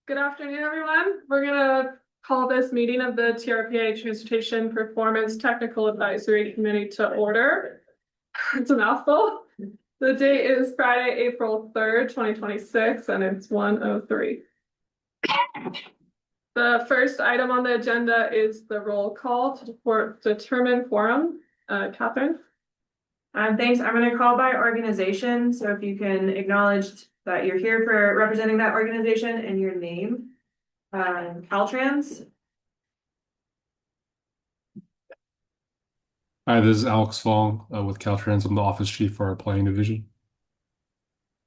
Good afternoon, everyone. We're gonna call this meeting of the TRPA Transportation Performance Technical Advisory Committee to order. It's a mouthful. The date is Friday, April 3rd, 2026, and it's 1:03. The first item on the agenda is the roll call to determine quorum. Catherine? Thanks. I'm going to call by organization. So if you can acknowledge that you're here for representing that organization and your name. Caltrans. Hi, this is Alex Fong with Caltrans. I'm the office chief for our planning division.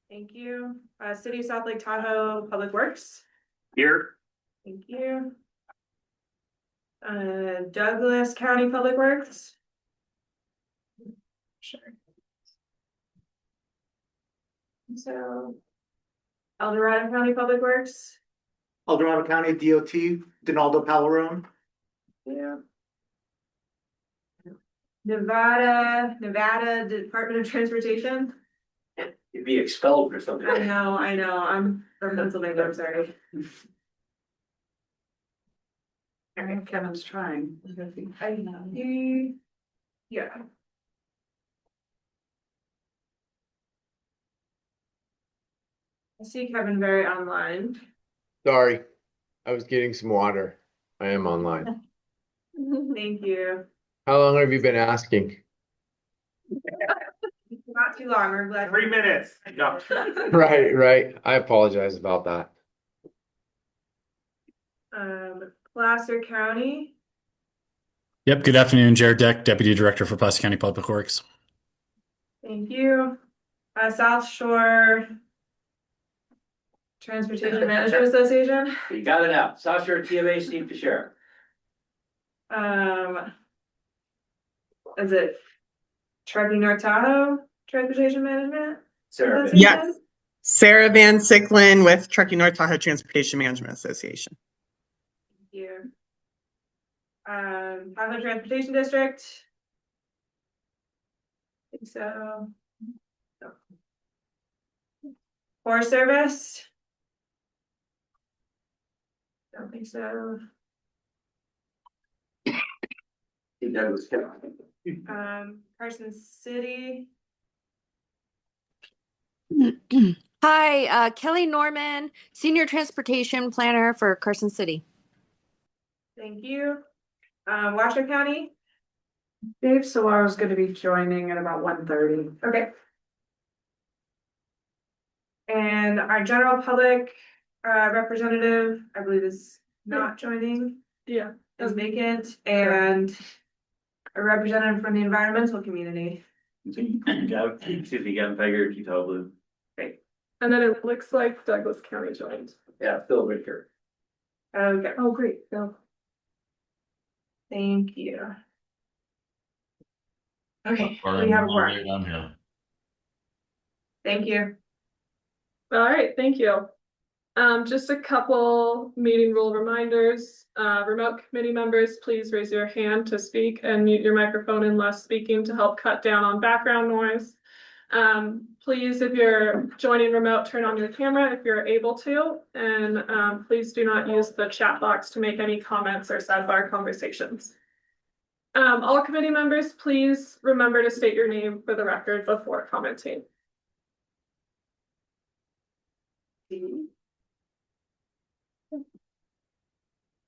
Thank you. City of South Lake Tahoe Public Works. Here. Thank you. Douglas County Public Works. Sure. So El Dorado County Public Works. El Dorado County DOT, Donaldo Palaron. Yeah. Nevada Department of Transportation. You'd be expelled or something. I know. I'm from Pennsylvania. I'm sorry. Kevin's trying. I know. Yeah. I see Kevin very online. Sorry, I was getting some water. I am online. Thank you. How long have you been asking? Not too long. We're glad. 3 minutes. No. Right. I apologize about that. Placer County. Yep, good afternoon, Jared Deck, Deputy Director for Placer County Public Works. Thank you. South Shore Transportation Management Association. You got it out. South Shore TMA, Steve Fisher. Is it Trucking North Tahoe Transportation Management? Sarah. Yeah. Sarah Van Sicklin with Trucking North Tahoe Transportation Management Association. Thank you. Tahoe Transportation District. I think so. No. Forest Service. Don't think so. Douglas County. Carson City. Hi, Kelly Norman, Senior Transportation Planner for Carson City. Thank you. Washoe County. Dave Solar is going to be joining at about 1:30. Okay. And our general public representative, I believe, is not joining, Yeah. is vacant, and a representative from the environmental community. Excuse me, Gavin Pegger, Tahoe Blue. Great. And then it looks like Douglas County joined. Yeah, Phil Richter. Okay. Oh, great. No. Thank you. Okay, we have a quorum. I'm here. Thank you. All right, thank you. Just a couple meeting rule reminders. Remote committee members, please raise your hand to speak and mute your microphone unless speaking to help cut down on background noise. Please, if you're joining remote, turn on your camera if you're able to, and please do not use the chat box to make any comments or sidebar conversations. All committee members, please remember to state your name for the record before commenting.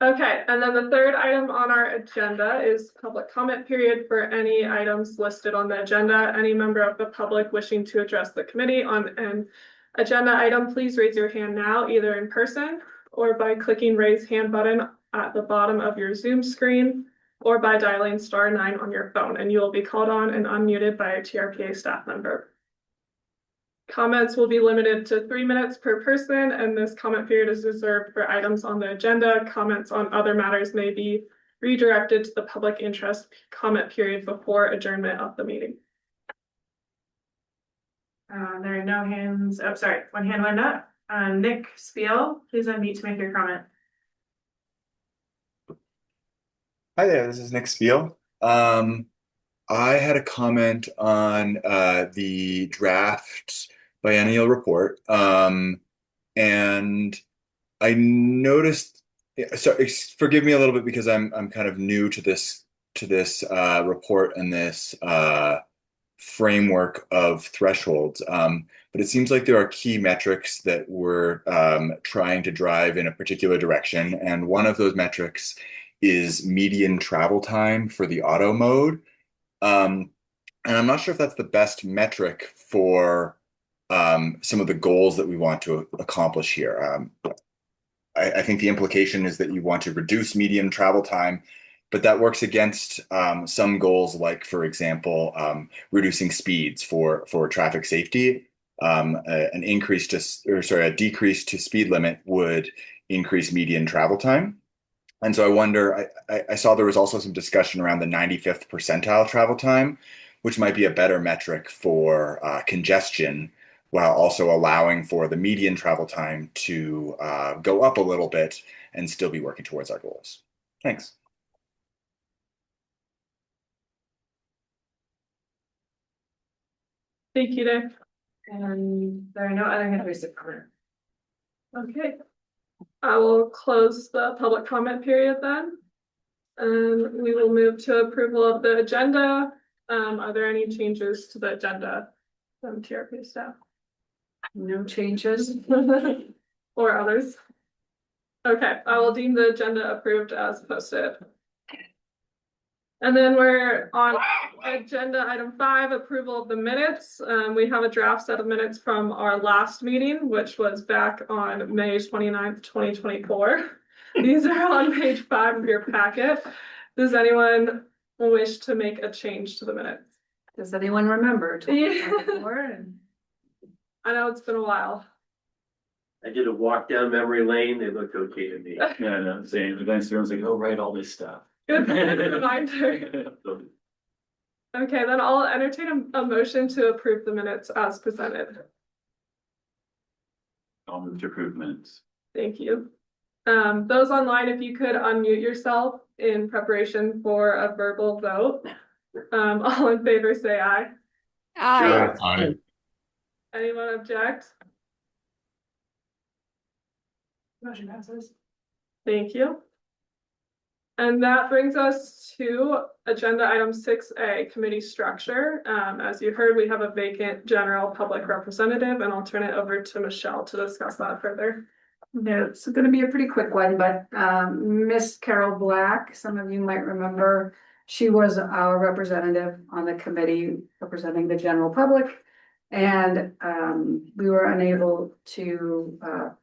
Okay, and then the third item on our agenda is public comment period for any items listed on the agenda. Any member of the public wishing to address the committee on an agenda item, please raise your hand now, either in person or by clicking raise hand button at the bottom of your Zoom screen, or by dialing *9 on your phone, and you will be called on and unmuted by a TRPA staff member. Comments will be limited to 3 minutes per person, and this comment period is reserved for items on the agenda. Comments on other matters may be redirected to the public interest comment period before adjournment of the meeting. There are no hands. Oh, sorry, one hand went up. Nick Spiel, please unmute to make your comment. Hi there, this is Nick Spiel. I had a comment on the draft biennial report, and I noticed, so forgive me a little bit because I'm kind of new to this report and this framework of thresholds. But it seems like there are key metrics that we're trying to drive in a particular direction. And one of those metrics is median travel time for the auto mode. And I'm not sure if that's the best metric for some of the goals that we want to accomplish here. I think the implication is that you want to reduce median travel time, but that works against some goals, like, for example, reducing speeds for traffic safety. An increase to, or sorry, a decrease to speed limit would increase median travel time. And so I wonder, I saw there was also some discussion around the 95th percentile travel time, which might be a better metric for congestion, while also allowing for the median travel time to go up a little bit and still be working towards our goals. Thanks. Thank you, Dave. And there are no other hand raised comment. Okay. I will close the public comment period then. And we will move to approval of the agenda. Are there any changes to the agenda from TRP staff? No changes. Or others? Okay, I will deem the agenda approved as posted. And then we're on agenda item 5, approval of the minutes. We have a draft set of minutes from our last meeting, which was back on May 29th, 2024. These are on page 5 of your packet. Does anyone wish to make a change to the minutes? Does anyone remember? Yeah. I know it's been a while. I did a walk down memory lane. They looked okay to me. Yeah, no, same. The next room's like, oh, right, all this stuff. Good reminder. Okay, then I'll entertain a motion to approve the minutes as presented. I'll move to approve minutes. Thank you. Those online, if you could unmute yourself in preparation for a verbal vote. All in favor, say aye. Aye. Aye. Anyone object? Motion passes. Thank you. And that brings us to agenda item 6A, committee structure. As you heard, we have a vacant general public representative, and I'll turn it over to Michelle to discuss that further. No, it's going to be a pretty quick one, but Miss Carol Black, some of you might remember, she was our representative on the committee representing the general public. And we were unable to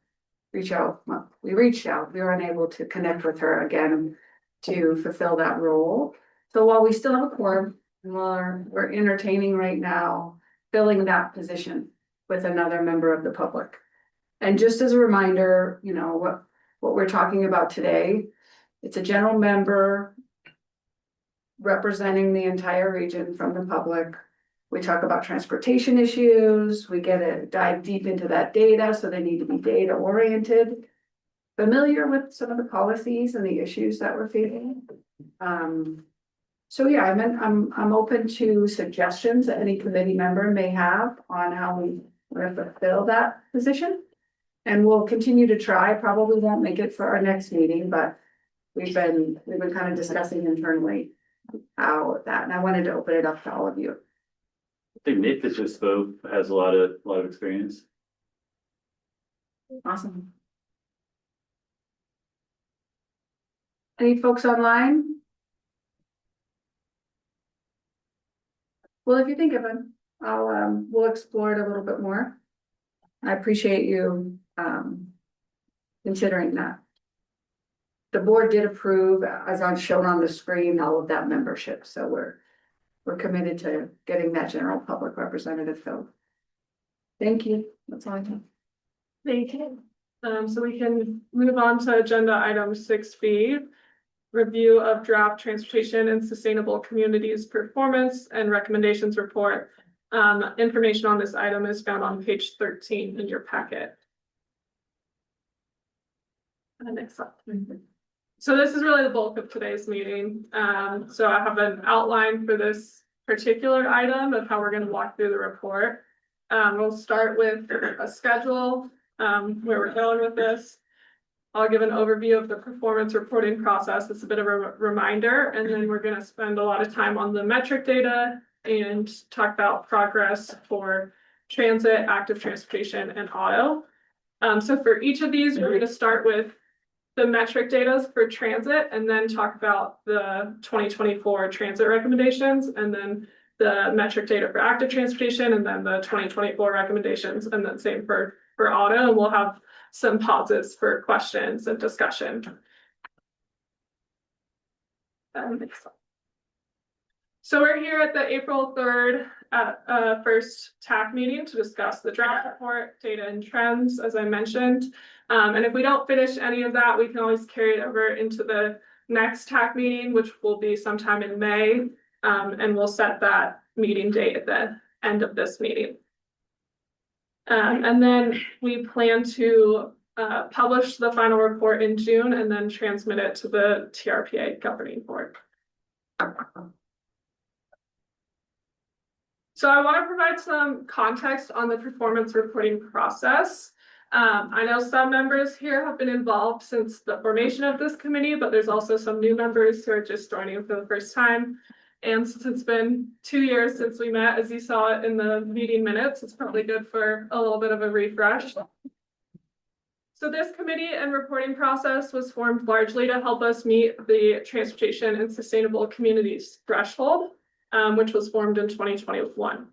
reach out. Well, we reached out, we were unable to connect with her again to fulfill that role. So while we still have a quorum, we're entertaining right now filling that position with another member of the public. And just as a reminder, you know, what we're talking about today, it's a general member representing the entire region from the public. We talk about transportation issues, we get to dive deep into that data, so they need to be data oriented, familiar with some of the policies and the issues that we're facing. So yeah, I'm open to suggestions that any committee member may have on how we fulfill that position. And we'll continue to try, probably won't make it for our next meeting, but we've been kind of discussing internally how that, and I wanted to open it up to all of you. I think Nick that just spoke has a lot of experience. Awesome. Any folks online? Well, if you think of them, we'll explore it a little bit more. I appreciate you considering that. The board did approve, as I'm shown on the screen, all of that membership, so we're committed to getting that general public representative filled. Thank you. That's all I have. Thank you. So we can move on to agenda item 6B, review of draft transportation and sustainable communities performance and recommendations report. Information on this item is found on page 13 in your packet. And next up. So this is really the bulk of today's meeting. So I have an outline for this particular item of how we're going to walk through the report. We'll start with a schedule, where we're going with this. I'll give an overview of the performance reporting process. It's a bit of a reminder, and then we're gonna spend a lot of time on the metric data and talk about progress for transit, active transportation, and auto. So for each of these, we're gonna start with the metric data for transit and then talk about the 2024 transit recommendations, and then the metric data for active transportation, and then the 2024 recommendations, and then same for auto, and we'll have some pauses for questions and discussion. So we're here at the April 3rd first TAC meeting to discuss the draft report, data and trends, as I mentioned. And if we don't finish any of that, we can always carry it over into the next TAC meeting, which will be sometime in May. And we'll set that meeting date at the end of this meeting. And then we plan to publish the final report in June and then transmit it to the TRPA governing board. So I want to provide some context on the performance reporting process. I know some members here have been involved since the formation of this committee, but there's also some new members who are just joining for the first time. And since it's been 2 years since we met, as you saw it in the meeting minutes, it's probably good for a little bit of a refresh. So this committee and reporting process was formed largely to help us meet the transportation and sustainable communities threshold, which was formed in 2021.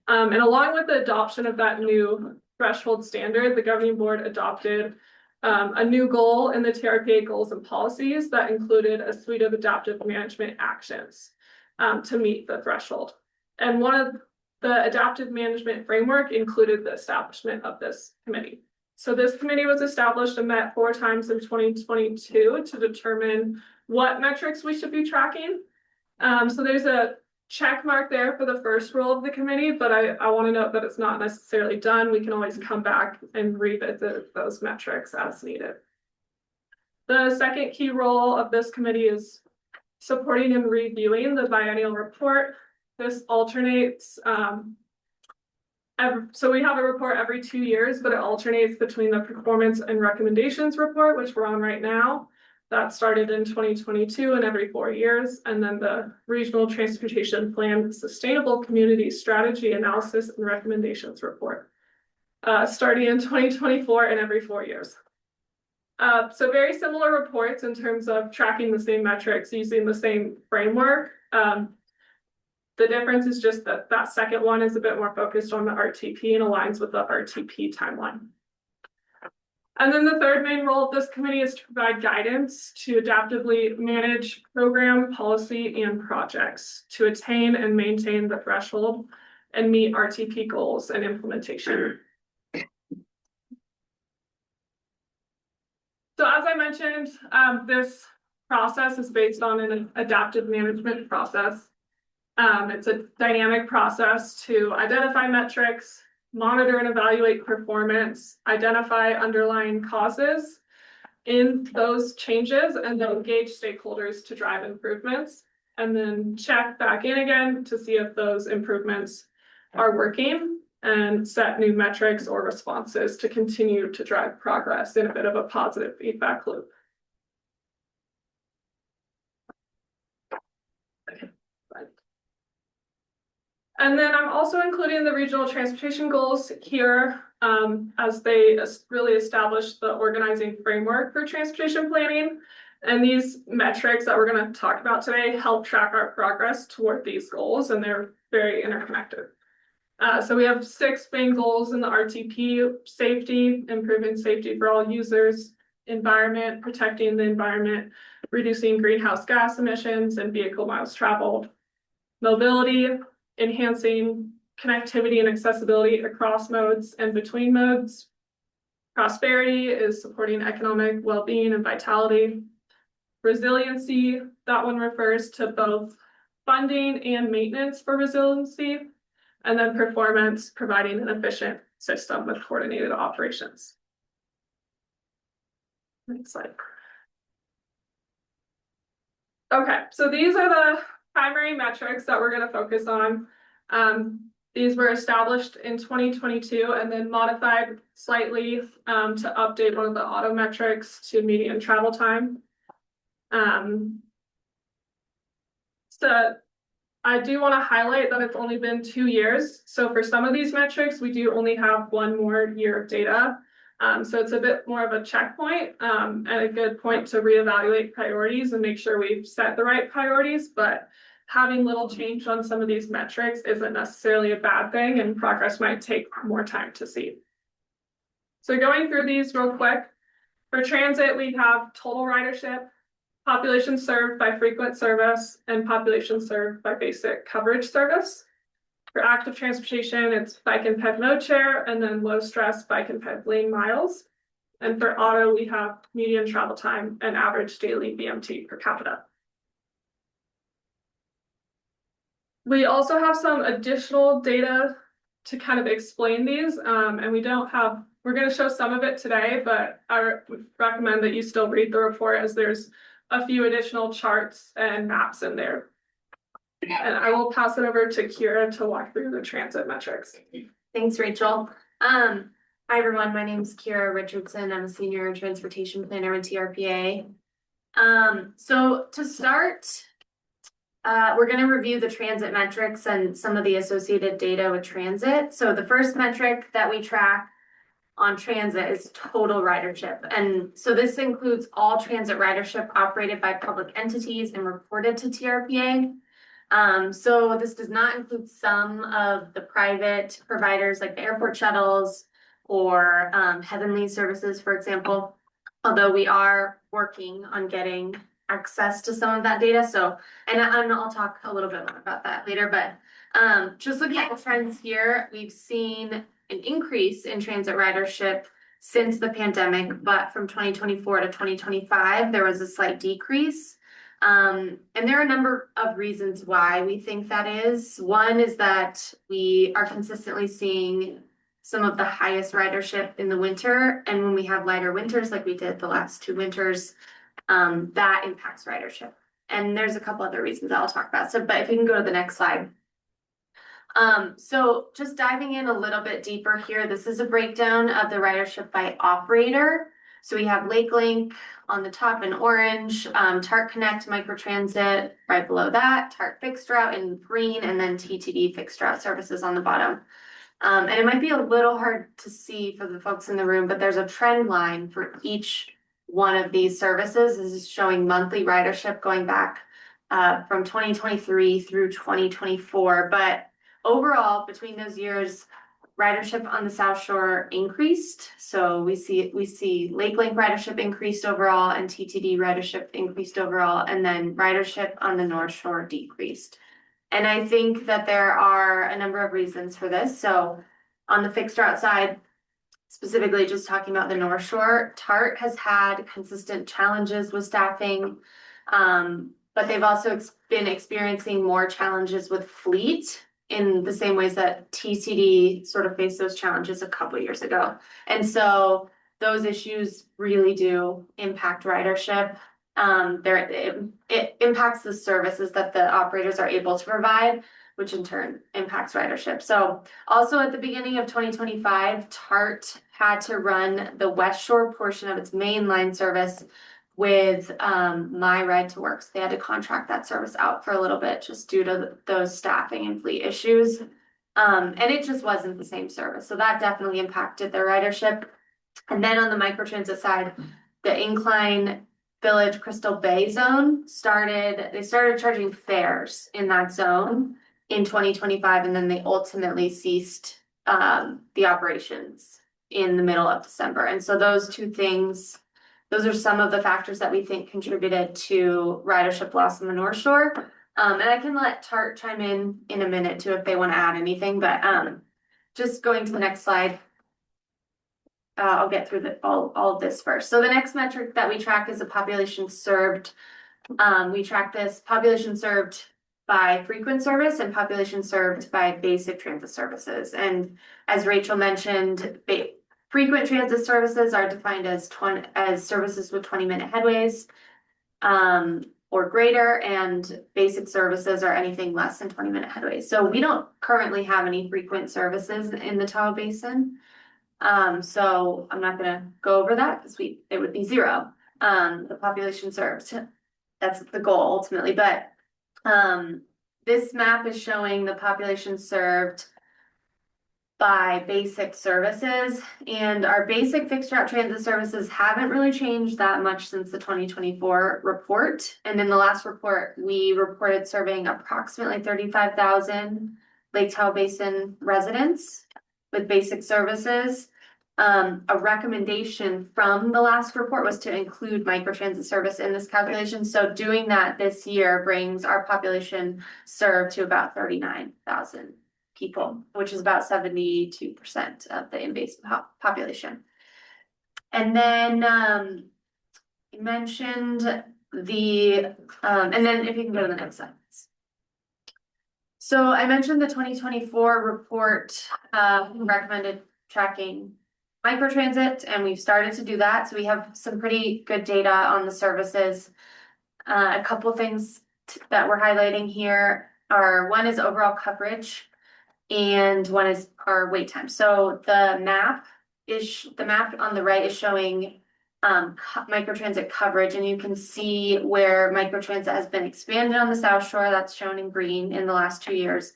And along with the adoption of that new threshold standard, the governing board adopted a new goal in the TRPA goals and policies that included a suite of adaptive management actions to meet the threshold. And one of the adaptive management framework included the establishment of this committee. So this committee was established and met 4 times in 2022 to determine what metrics we should be tracking. So there's a check mark there for the first role of the committee, but I want to note that it's not necessarily done. We can always come back and revisit those metrics as needed. The second key role of this committee is supporting and reviewing the biennial report. This alternates, so we have a report every 2 years, but it alternates between the performance and recommendations report, which we're on right now. That started in 2022 and every 4 years. And then the Regional Transportation Plan Sustainable Community Strategy Analysis and Recommendations Report, starting in 2024 and every 4 years. So very similar reports in terms of tracking the same metrics using the same framework. The difference is just that that second one is a bit more focused on the RTP and aligns with the RTP timeline. And then the third main role of this committee is to provide guidance to adaptively manage program, policy, and projects to attain and maintain the threshold and meet RTP goals and implementation. So as I mentioned, this process is based on an adaptive management process. It's a dynamic process to identify metrics, monitor and evaluate performance, identify underlying causes in those changes, and then engage stakeholders to drive improvements, and then check back in again to see if those improvements are working and set new metrics or responses to continue to drive progress in a bit of a positive feedback loop. And then I'm also including the regional transportation goals here as they really establish the organizing framework for transportation planning. And these metrics that we're going to talk about today help track our progress toward these goals, and they're very interconnected. So we have 6 main goals in the RTP: safety, improving safety for all users; environment, protecting the environment; reducing greenhouse gas emissions and vehicle miles traveled; mobility, enhancing connectivity and accessibility across modes and between modes; prosperity is supporting economic well-being and vitality; resiliency, that one refers to both funding and maintenance for resiliency; and then performance, providing an efficient system with coordinated operations. Next slide. Okay, so these are the primary metrics that we're going to focus on. These were established in 2022 and then modified slightly to update one of the auto metrics to median travel time. So I do want to highlight that it's only been 2 years. So for some of these metrics, we do only have one more year of data. So it's a bit more of a checkpoint and a good point to reevaluate priorities and make sure we've set the right priorities. But having little change on some of these metrics isn't necessarily a bad thing, and progress might take more time to see. So going through these real quick, for transit, we have total ridership, population served by frequent service, and population served by basic coverage service. For active transportation, it's bike and ped mode share, and then low stress bike and ped lane miles. And for auto, we have median travel time and average daily BMT per capita. We also have some additional data to kind of explain these, and we're going to show some of it today, but I would recommend that you still read the report as there's a few additional charts and maps in there. And I will pass it over to Kira to walk through the transit metrics. Thanks, Rachel. Hi, everyone. My name is Kira Richardson. I'm a senior transportation planner with TRPA. So to start, we're going to review the transit metrics and some of the associated data with transit. So the first metric that we track on transit is total ridership. And so this includes all transit ridership operated by public entities and reported to TRPA. So this does not include some of the private providers like the airport shuttles or Heavenly Services, for example, although we are working on getting access to some of that data. So, and I'll talk a little bit more about that later, but just looking at the trends here, we've seen an increase in transit ridership since the pandemic, but from 2024 to 2025, there was a slight decrease. And there are a number of reasons why we think that is. One is that we are consistently seeing some of the highest ridership in the winter. And when we have lighter winters, like we did the last 2 winters, that impacts ridership. And there's a couple other reasons I'll talk about. So, but if you can go to the next slide. So just diving in a little bit deeper here, this is a breakdown of the ridership by operator. So we have LakeLink on the top in orange, TART Connect Microtransit right below that, TART Fixed Route in green, and then TTD Fixed Route Services on the bottom. And it might be a little hard to see for the folks in the room, but there's a trend line for each one of these services. This is showing monthly ridership going back from 2023 through 2024. But overall, between those years, ridership on the South Shore increased. So we see LakeLink ridership increased overall and TTD ridership increased overall, and then ridership on the North Shore decreased. And I think that there are a number of reasons for this. So on the fixed route side, specifically just talking about the North Shore, TART has had consistent challenges with staffing, but they've also been experiencing more challenges with fleet in the same ways that TTD sort of faced those challenges a couple years ago. And so those issues really do impact ridership. It impacts the services that the operators are able to provide, which in turn impacts ridership. So also at the beginning of 2025, TART had to run the West Shore portion of its main line service with My Ride to Work. So they had to contract that service out for a little bit just due to those staffing and fleet issues. And it just wasn't the same service. So that definitely impacted their ridership. And then on the microtransit side, the Incline Village Crystal Bay zone started charging fares in that zone in 2025, and then they ultimately ceased the operations in the middle of December. And so those two things, those are some of the factors that we think contributed to ridership loss on the North Shore. And I can let TART chime in a minute too if they want to add anything, but just going to the next slide. I'll get through all of this first. So the next metric that we track is the population served. We track this population served by frequent service and population served by basic transit services. And as Rachel mentioned, frequent transit services are defined as services with 20-minute headways, or greater, and basic services are anything less than 20-minute headways. So we don't currently have any frequent services in the Tahoe Basin. So I'm not gonna go over that because it would be zero. The population served. That's the goal ultimately, but this map is showing the population served by basic services, and our basic fixed route transit services haven't really changed that much since the 2024 report. And in the last report, we reported serving approximately 35,000 Lake Tahoe Basin residents with basic services. A recommendation from the last report was to include microtransit service in this calculation. So doing that this year brings our population served to about 39,000 people, which is about 72% of the invasive population. And then you mentioned and then if you can go to the next slide. So I mentioned the 2024 report recommended tracking microtransit, and we've started to do that. So we have some pretty good data on the services. A couple things that we're highlighting here are, one is overall coverage, and one is our wait time. So the map on the right is showing microtransit coverage, and you can see where microtransit has been expanded on the South Shore. That's shown in green in the last 2 years,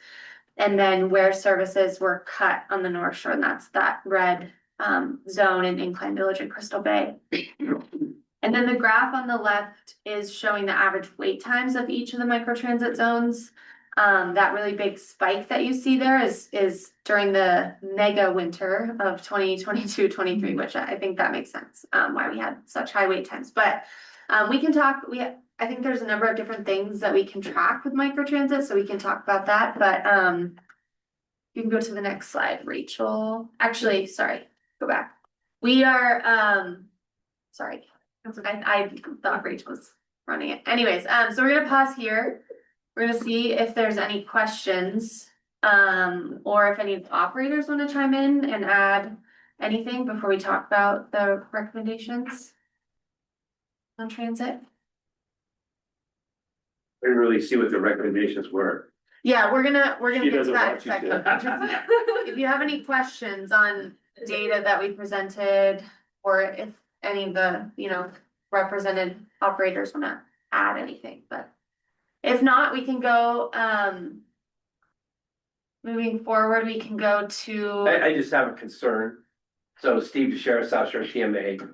and then where services were cut on the North Shore, and that's that red zone in Incline Village and Crystal Bay. And then the graph on the left is showing the average wait times of each of the microtransit zones. That really big spike that you see there is during the mega winter of 2022-23, which I think that makes sense, why we had such high wait times. But we can talk, I think there's a number of different things that we can track with microtransit, so we can talk about that. But you can go to the next slide, Rachel. Actually, sorry, go back. We are, sorry, I thought Rachel was running it. Anyways, so we're gonna pause here. We're gonna see if there's any questions, or if any of the operators want to chime in and add anything before we talk about the recommendations on transit. I didn't really see what the recommendations were. Yeah, we're gonna She get to doesn't that in a want you second. to. If you have any questions on data that we presented, or if any of the, represented operators want to add anything, but if not, we can go, moving forward, we can go to. I just have a concern. So Steve DeSheriff, South Shore TMA.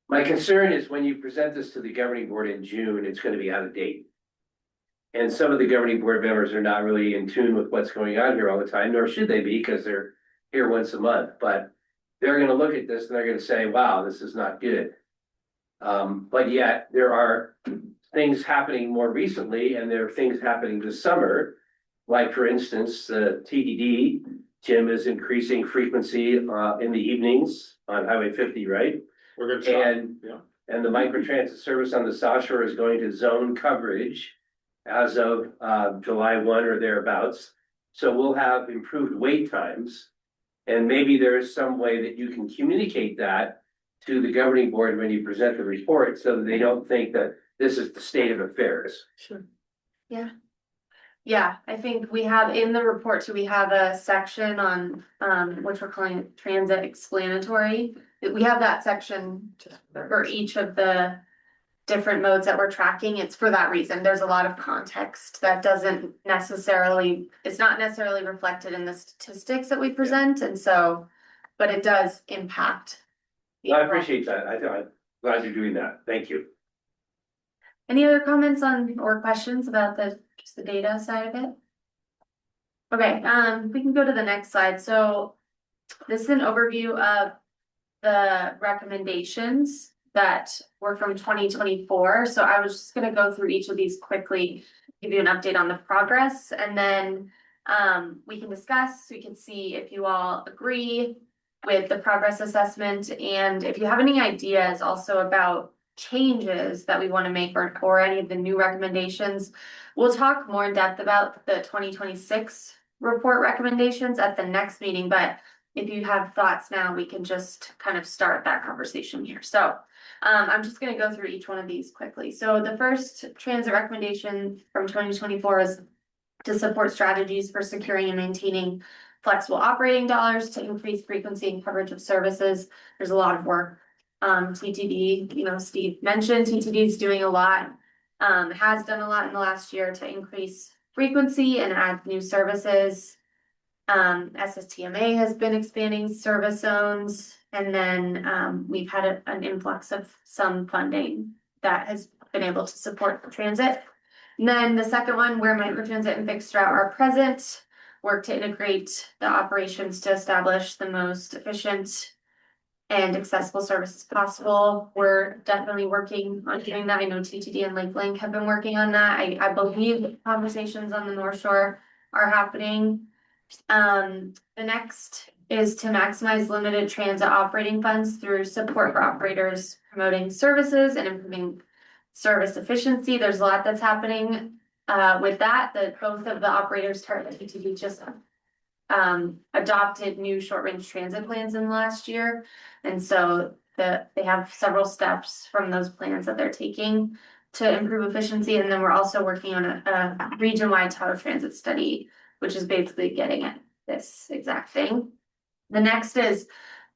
My concern is when you present this to the governing board in June, it's going to be out of date. And some of the governing board members are not really in tune with what's going on here all the time, nor should they be, because they're here once a month. But they're going to look at this and they're going to say, wow, this is not good. But yet there are things happening more recently, and there are things happening this summer. Like, for instance, TDD, Jim, is increasing frequency in the evenings on Highway 50, right? We're gonna try. And the microtransit service on the South Shore is going to zone coverage as of July 1 or thereabouts. So we'll have improved wait times. And maybe there is some way that you can communicate that to the governing board when you present the report, so that they don't think that this is the state of affairs. Sure. Yeah. Yeah, I think we have in the report too, we have a section on which we're calling transit explanatory. We have that section for each of the different modes that we're tracking. It's for that reason. There's a lot of context that doesn't necessarily, it's not necessarily reflected in the statistics that we present. And so, but it does impact. I appreciate that. I'm glad you're doing that. Thank you. Any other comments on or questions about just the data side of it? Okay, we can go to the next slide. So this is an overview of the recommendations that were from 2024. So I was just gonna go through each of these quickly, give you an update on the progress, and then we can discuss, we can see if you all agree with the progress assessment, and if you have any ideas also about changes that we want to make or any of the new recommendations. We'll talk more in depth about the 2026 report recommendations at the next meeting, but if you have thoughts now, we can just kind of start that conversation here. So I'm just gonna go through each one of these quickly. So the first transit recommendation from 2024 is to support strategies for securing and maintaining flexible operating dollars to increase frequency and coverage of services. There's a lot of work. TTD, Steve mentioned TTD is doing a lot, has done a lot in the last year to increase frequency and add new services. SSTMA has been expanding service zones, and then we've had an influx of some funding that has been able to support the transit. And then the second one, where microtransit and fixed route are present, work to integrate the operations to establish the most efficient and accessible services possible. We're definitely working on doing that. I know TTD and LakeLink have been working on that. I believe conversations on the North Shore are happening. The next is to maximize limited transit operating funds through support for operators promoting services and improving service efficiency. There's a lot that's happening with that both of the operators, TART and TTD, just adopted new short-range transit plans in the last year. And so they have several steps from those plans that they're taking to improve efficiency. And then we're also working on a region-wide Tahoe transit study, which is basically getting at this exact thing. The next is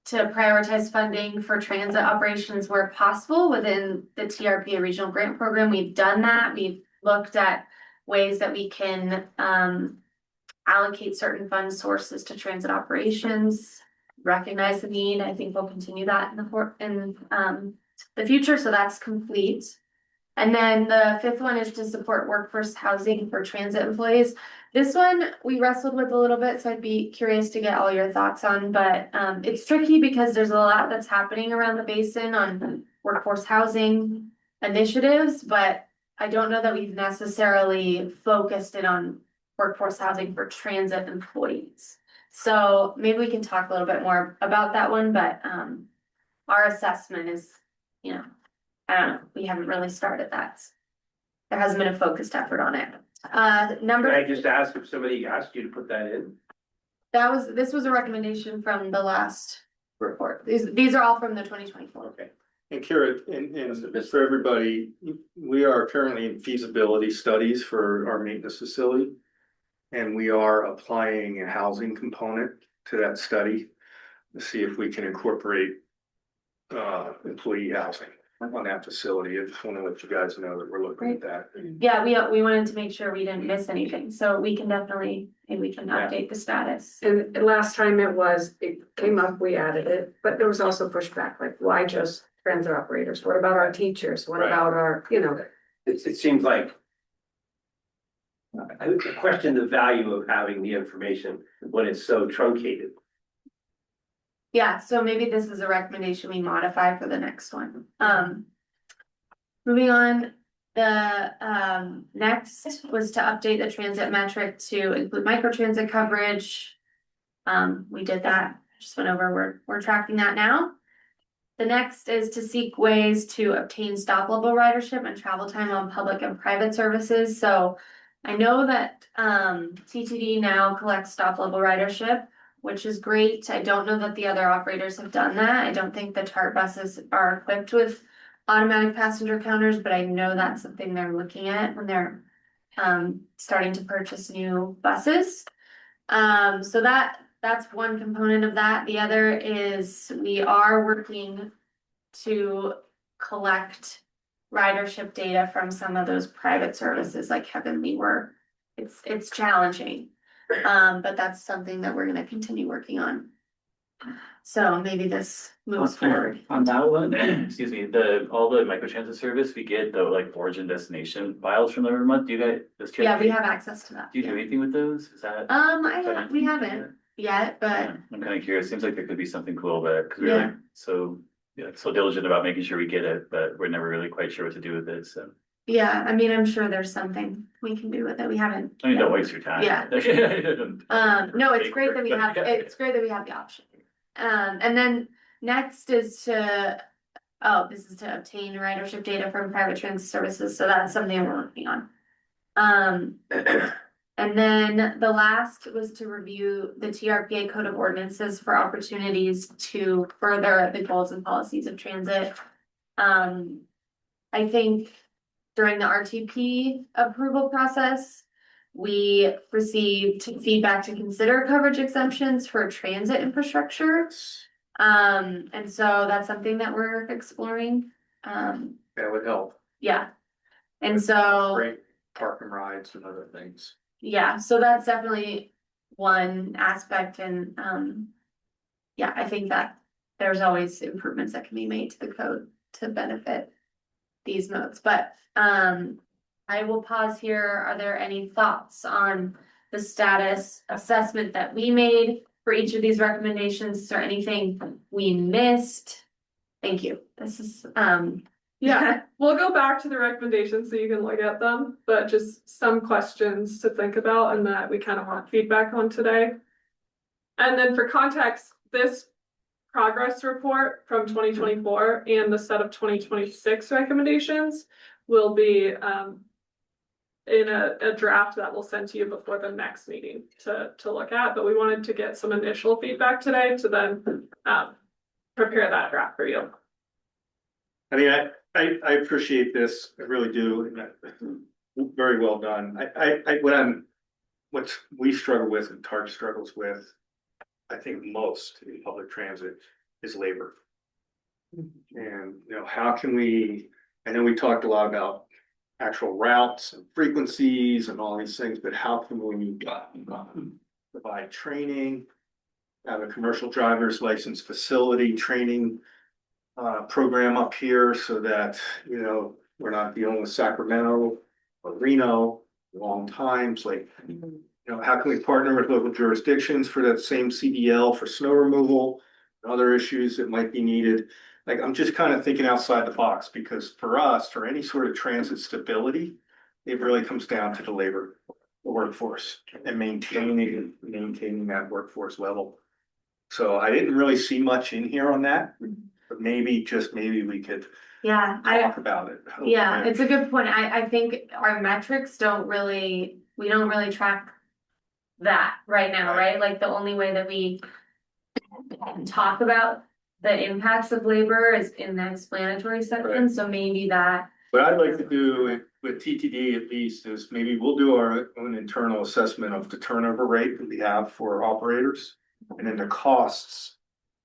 to prioritize funding for transit operations where possible within the TRPA regional grant program. We've done that. We've looked at ways that we can allocate certain fund sources to transit operations, recognize the need. I think we'll continue that in the future. So that's complete. And then the fifth one is to support workforce housing for transit employees. This one we wrestled with a little bit, so I'd be curious to get all your thoughts on, but it's tricky because there's a lot that's happening around the basin on workforce housing initiatives, but I don't know that we've necessarily focused it on workforce housing for transit employees. So maybe we can talk a little bit more about that one, but our assessment is, I don't know, we haven't really started that. There hasn't been a focused effort on it. Can I just ask if somebody asked you to put that in? This was a recommendation from the last report. These are all from the 2024. Okay. And Kara, and for everybody, we are currently in feasibility studies for our maintenance facility. And we are applying a housing component to that study to see if we can incorporate employee housing on that facility. I just want to let you guys know that we're looking at that. Yeah, we wanted to make sure we didn't miss anything, so we can definitely, maybe we can update the status. And last time it came up, we added it, but there was also pushback, like, why just transit operators? What about our teachers? What Right. about our, It seems like I would question the value of having the information when it's so truncated. Yeah, so maybe this is a recommendation we modify for the next one. Moving on, the next was to update the transit metric to include microtransit coverage. We did that, just went over, we're tracking that now. The next is to seek ways to obtain stop level ridership and travel time on public and private services. So I know that TTD now collects stop level ridership, which is great. I don't know that the other operators have done that. I don't think the TART buses are equipped with automatic passenger counters, but I know that's something they're looking at when they're starting to purchase new buses. So that's one component of that. The other is we are working to collect ridership data from some of those private services like Heavenly Work. It's challenging. But that's something that we're gonna continue working on. So maybe this moves forward. On that one, excuse me, all the microtransit service, we get the origin destination files from every month. Do you guys? Yeah, we have access to that. Do you do anything with those? Is that? We haven't yet, but Yeah, I'm kind of curious. Seems like there could be something cool there because we're Yeah. so diligent about making sure we get it, but we're never really quite sure what to do with it. So yeah, I mean, I'm sure there's something we can do with it. We haven't. I mean, don't waste your time. Yeah. No, it's great that we have, the option. And then next is to obtain ridership data from private transit services. So that's something we're working on. And then the last was to review the TRPA code of ordinances for opportunities to further the goals and policies of transit. I think during the RTP approval process, we received feedback to consider coverage exemptions for transit infrastructure. And so that's something that we're exploring. That would help. Yeah. And so, Great park and rides and other things. yeah, so that's definitely one aspect and, yeah, I think that there's always improvements that can be made to the code to benefit these modes, but, I will pause here. Are there any thoughts on the status assessment that we made for each of these recommendations? Is there anything we missed? Thank you. This is, Yeah, we'll go back to the recommendations so you can look at them, but just some questions to think about and that we kind of want feedback on today. And then for context, this progress report from 2024 and the set of 2026 recommendations will be in a draft that we'll send to you before the next meeting to look at, but we wanted to get some initial feedback today to then prepare that draft for you. I mean, I appreciate this, I really do, very well done. What we struggle with and TARC struggles with, I think most in public transit is labor. And, how can we, I know we talked a lot about actual routes and frequencies and all these things, but how can we provide training, have a commercial driver's license facility training program up here so that, we're not dealing with Sacramento or Reno long times, like, how can we partner with local jurisdictions for that same CDL for snow removal, and other issues that might be needed? Like, I'm just kind of thinking outside the box, because for us, for any sort of transit stability, it really comes down to the labor workforce and maintaining that workforce level. So I didn't really see much in here on that, but maybe we could yeah, talk about it. yeah, it's a good point. I think our metrics we don't really track that right now, right? Like the only way that we talk about the impacts of labor is in the explanatory section, Right. so maybe that. What I'd like to do with TTD at least is maybe we'll do our own internal assessment of the turnover rate that we have for operators. And then the costs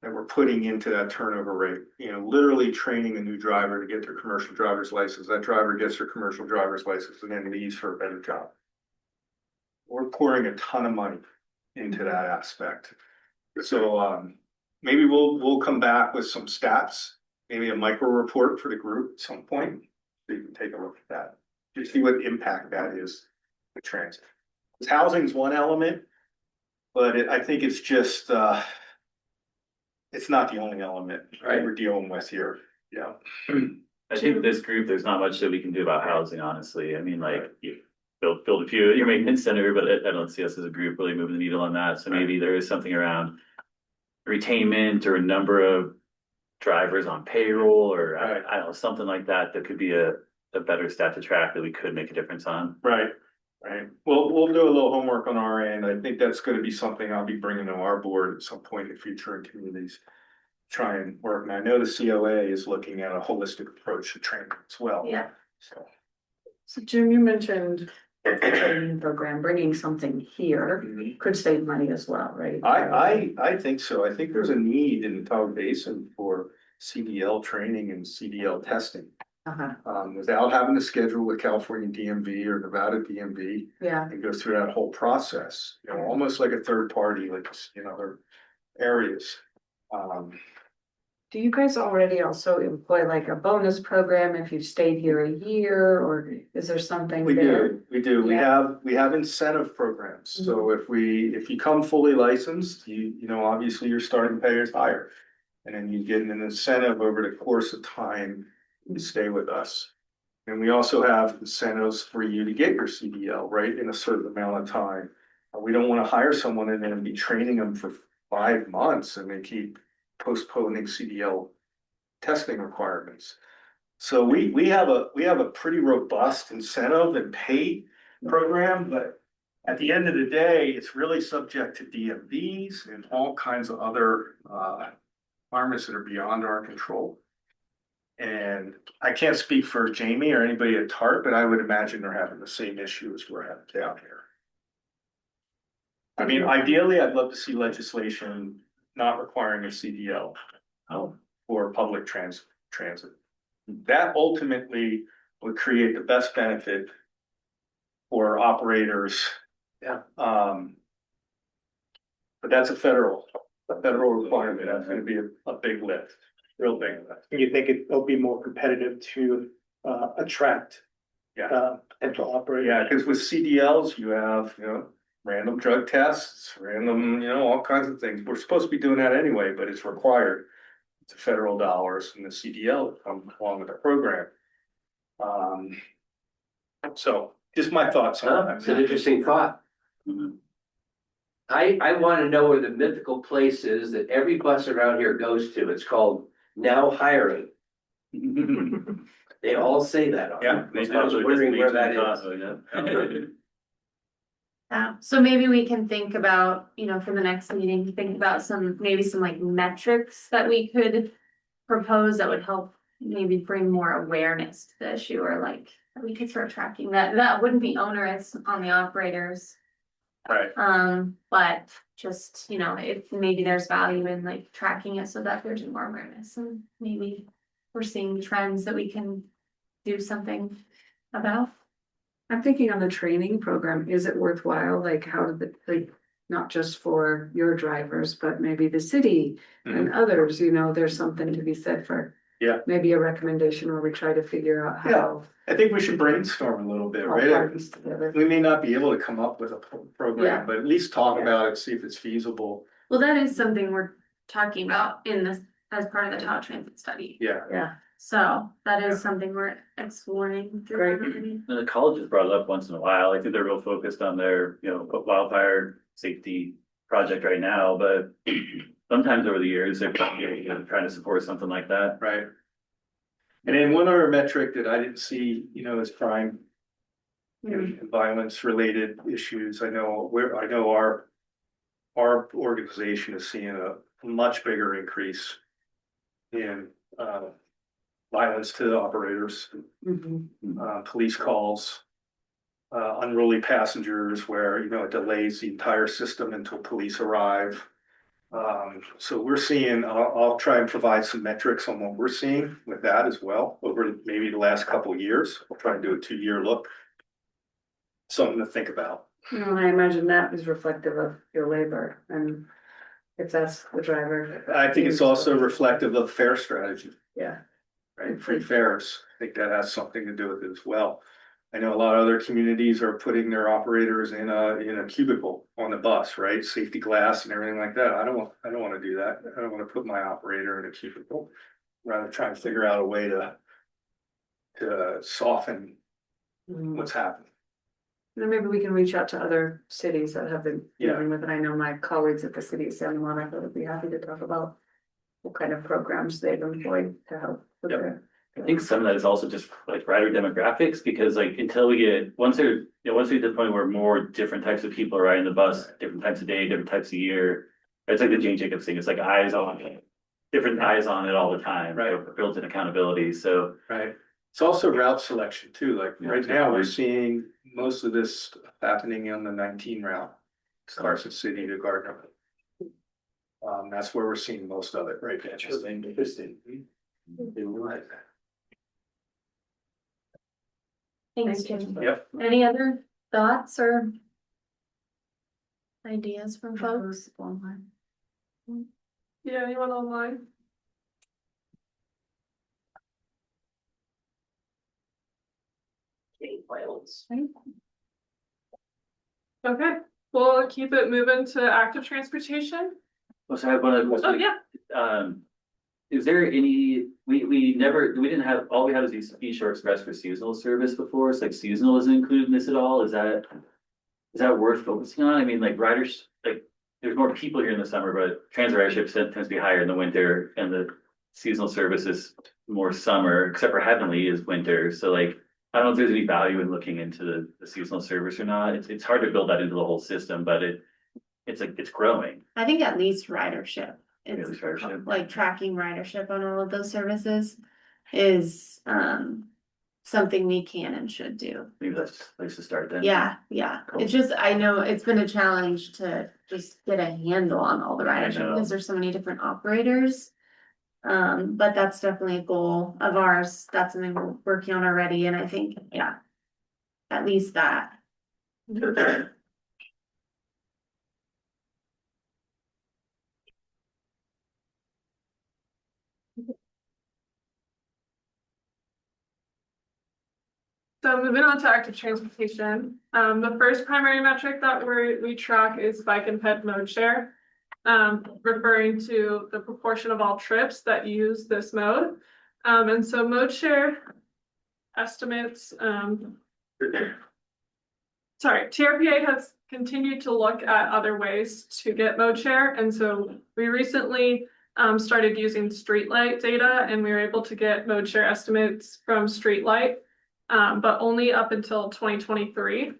that we're putting into that turnover rate, literally training a new driver to get their commercial driver's license. That driver gets their commercial driver's license and then leaves for a better job. We're pouring a ton of money into that aspect. So maybe we'll come back with some stats, maybe a micro report for the group at some point. So you can take a look at that, to see what impact that is with transit. Because housing is one element, but I think it's just it's not the only element we're dealing with here. Yeah. I think this group, there's not much that we can do about housing, honestly. I mean, like, you build a few at your maintenance center, but I don't see us as a group really moving the needle on that. So maybe there is something around retainment or number of drivers on payroll, or I don't know, something like that could be a better stat to track that we could make a difference on. Right. Well, we'll do a little homework on our end. I think that's going to be something I'll be bringing to our board at some point in the future in communities. Try and work. And I know the COA is looking at a holistic approach to training as well. Yeah. So Jim, you mentioned the training program, bringing something here could save money as well, right? I think so. I think there's a need in the Tahoe Basin for CDL training and CDL testing. Without having to schedule with California DMV or Nevada DMV. Yeah. And go through that whole process, almost like a third party, like, other areas. Do you guys already also employ like a bonus program if you've stayed here a year, or is there something there? We do. Yeah. We have incentive programs. So if you come fully licensed, obviously your starting pay is higher. And then you get an incentive over the course of time to stay with us. And we also have incentives for you to get your CDL, right, in a certain amount of time. We don't want to hire someone and then be training them for 5 months and they keep postponing CDL testing requirements. So we have a pretty robust incentive and pay program, but at the end of the day, it's really subject to DMVs and all kinds of other requirements that are beyond our control. And I can't speak for Jamie or anybody at TARP, but I would imagine they're having the same issue as we're having down here. I mean, ideally, I'd love to see legislation not requiring a CDL for public transit. That ultimately would create the best benefit for operators. Yeah. But that's a federal requirement. That's gonna be a big lift, real big lift. You think it'll be more competitive to attract potential operators? Yeah, because with CDLs, you have, random drug tests, random, all kinds of things. We're supposed to be doing that anyway, but it's required. It's federal dollars and the CDL come along with the program. So just my thoughts on that. It's an interesting thought. I want to know where the mythical place is that every bus around here goes to. It's called Now Hiring. They all say that. Yeah, I was wondering where that is. Yeah, so maybe we can think about, for the next meeting, think about maybe some like metrics that we could propose that would help maybe bring more awareness to the issue, or like that we could start tracking that. That wouldn't be onerous on the operators. Right. But just, if maybe there's value in like tracking it so that there's more awareness, and maybe we're seeing trends that we can do something about. I'm thinking on the training program, is it worthwhile? Like how did not just for your drivers, but maybe the city and others, there's something to be said for. Yeah. Maybe a recommendation where we try to figure out how. I think we should brainstorm a little bit, all right? parties together. We may not be able to come up with a program, Yeah. but at least talk Yeah. about it, see if it's feasible. Well, that is something we're talking about in this as part of the Tahoe transit study. Yeah. Yeah. So that is something we're exploring. Great. And the colleges brought it up once in a while. I think they're real focused on their, wildfire safety project right now, but sometimes over the years, they're trying to support something like that. Right. And then one other metric that I didn't see, is crime. And violence related issues. I know our organization is seeing a much bigger increase in violence to the operators, police calls, unruly passengers where, it delays the entire system until police arrive. So we're seeing, I'll try and provide some metrics on what we're seeing with that as well over maybe the last couple of years. We'll try and do a 2-year look. Something to think about. I imagine that is reflective of your labor, and if that's the driver. I think it's also reflective of fare strategy, Yeah. right? Free fares. I think that has something to do with it as well. I know a lot of other communities are putting their operators in a cubicle on the bus, right? Safety glass and everything like that. I don't want to do that. I don't want to put my operator in a cubicle. Rather try and figure out a way to soften what's happening. Then maybe we can reach out to other cities that have been dealing with it. I know my colleagues at the city of Santa Monica would be happy to talk about what kind of programs they've employed to help with their. I think some of that is also just like rider demographics, because like until we get, once we get to the point where more different types of people are riding the bus, different types of day, different types of year. It's like the Jane Jacobs thing. It's like eyes on it, different eyes on it all the time, right? Built in accountability. So right. It's also route selection too. Like right now, we're seeing most of this happening on the 19 route, Carson City to Gardner. That's where we're seeing most of it, right? Interesting. Didn't realize that. Thanks, Jim. Yep. Any other thoughts or ideas from folks? Yeah, anyone online? Okay, we'll keep it moving to active transportation. so I have one other question. Oh, yeah. Is there any, we didn't have, all we had was East Shore Express for seasonal service before. It's like seasonal isn't included in this at all. Is that worth focusing on? I mean, like riders, like there's more people here in the summer, but transit ridership tends to be higher in the winter, and the seasonal service is more summer, except for Heavenly is winter. So like, I don't know if there's any value in looking into the seasonal service or not. It's hard to build that into the whole system, but it's growing. I think at least ridership. At least ridership. Like tracking ridership on all of those services. is, something we can and should do. Maybe that's a place to start then. Yeah, Cool. it's just, I know it's been a challenge to just get a handle on all the ridership know. because there's so many different operators. But that's definitely a goal of ours. That's something we're working on already, and I think, yeah, at least that. So moving on to active transportation, the first primary metric that we track is bike and ped mode share. Referring to the proportion of all trips that use this mode. And so mode share estimates, TRPA has continued to look at other ways to get mode share. And so we recently started using streetlight data, and we were able to get mode share estimates from streetlight, but only up until 2023.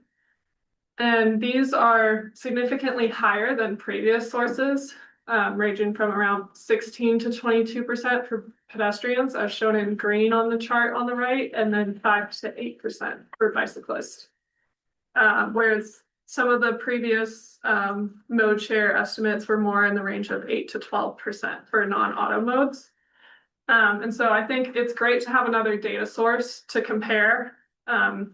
And these are significantly higher than previous sources, ranging from around 16 to 22% for pedestrians, as shown in green on the chart on the right, and then 5 to 8% for bicyclists. Whereas some of the previous mode share estimates were more in the range of 8 to 12% for non-auto modes. And so I think it's great to have another data source to compare,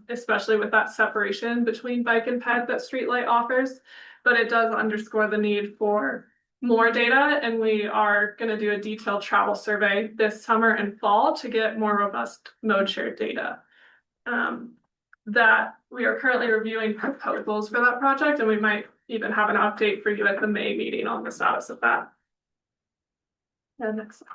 especially with that separation between bike and ped that streetlight offers. But it does underscore the need for more data, and we are going to do a detailed travel survey this summer and fall to get more robust mode share data. That we are currently reviewing proposals for that project, and we might even have an update for you at the May meeting on the status of that. And next slide.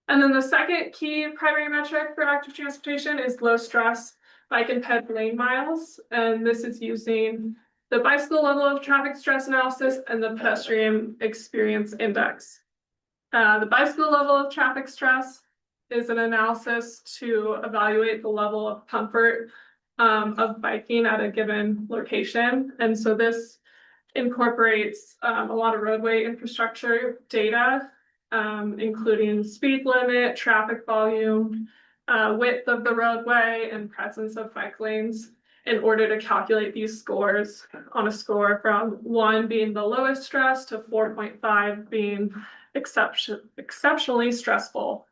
And then the second key primary metric for active transportation is low stress bike and ped lane miles. And this is using the bicycle level of traffic stress analysis and the pedestrian experience index. The bicycle level of traffic stress is an analysis to evaluate the level of comfort of biking at a given location. And so this incorporates a lot of roadway infrastructure data, including speed limit, traffic volume, width of the roadway, and presence of bike lanes, in order to calculate these scores on a score from 1 being the lowest stress to 4.5 being exceptionally stressful.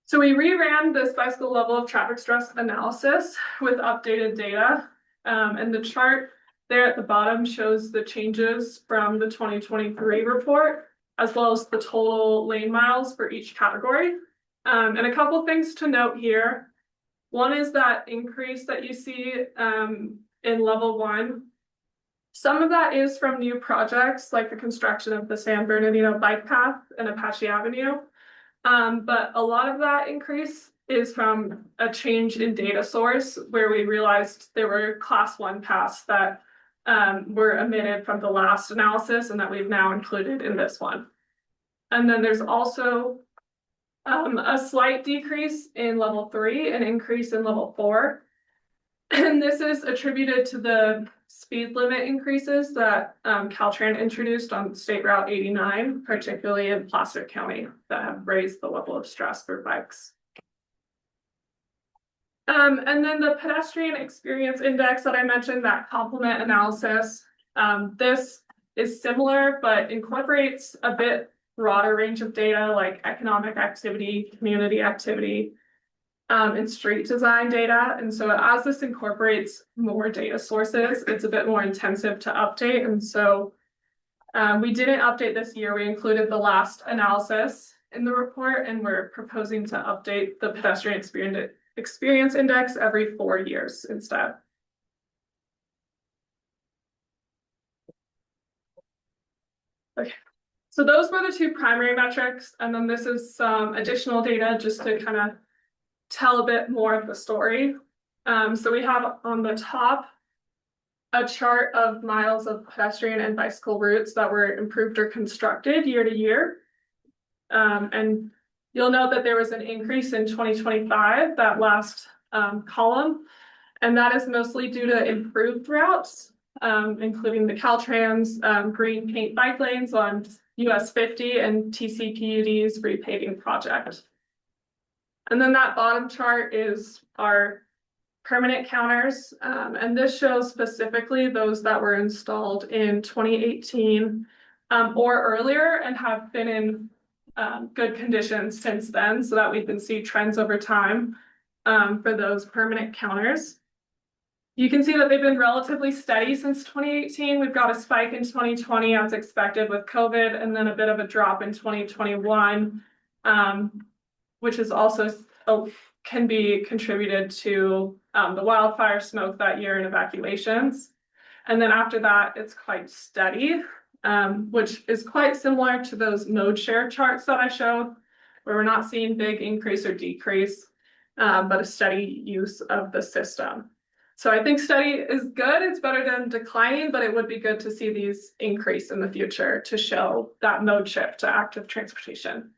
So we reran this bicycle level of traffic stress analysis with updated data, and the chart there at the bottom shows the changes from the 2023 report, as well as the total lane miles for each category. And a couple things to note here. One is that increase that you see in level 1. Some of that is from new projects, like the construction of the San Bernardino bike path and Apache Avenue. But a lot of that increase is from a change in data source, where we realized there were class 1 paths that were omitted from the last analysis and that we've now included in this one. And then there's also a slight decrease in level 3, an increase in level 4. And this is attributed to the speed limit increases that Caltrans introduced on State Route 89, particularly in Placer County, that have raised the level of stress for bikes. And then the pedestrian experience index that I mentioned, that complement analysis, this is similar, but incorporates a bit broader range of data like economic activity, community activity, and street design data. And so as this incorporates more data sources, it's a bit more intensive to update. And so we didn't update this year. We included the last analysis in the report, and we're proposing to update the pedestrian experience index every 4 years instead. Okay, so those were the 2 primary metrics, and then this is some additional data just to kind of tell a bit more of the story. So we have on the top a chart of miles of pedestrian and bicycle routes that were improved or constructed year to year. And you'll note that there was an increase in 2025, that last column, and that is mostly due to improved routes, including the Caltrans green paint bike lanes on US 50 and TCPUD's repaving project. And then that bottom chart is our permanent counters, and this shows specifically those that were installed in 2018 or earlier and have been in good condition since then, so that we can see trends over time for those permanent counters. You can see that they've been relatively steady since 2018. We've got a spike in 2020 as expected with COVID, and then a bit of a drop in 2021, which is also can be contributed to the wildfire smoke that year and evacuations. And then after that, it's quite steady, which is quite similar to those mode share charts that I showed, where we're not seeing big increase or decrease, but a steady use of the system. So I think steady is good. It's better than declining, but it would be good to see these increase in the future to show that mode shift to active transportation.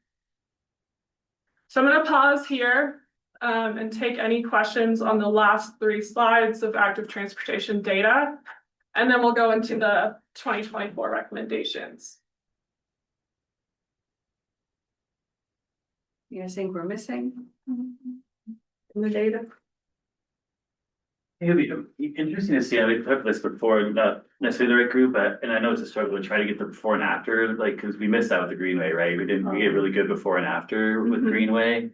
So I'm going to pause here and take any questions on the last 3 slides of active transportation data, and then we'll go into the 2024 recommendations. You guys think we're missing in the data? It'll be interesting to see. I've talked about this before, not necessarily the right group, but and I know it's a struggle to try to get the before and after, like because we missed out with the Greenway, right? We didn't get really good before and after with Greenway.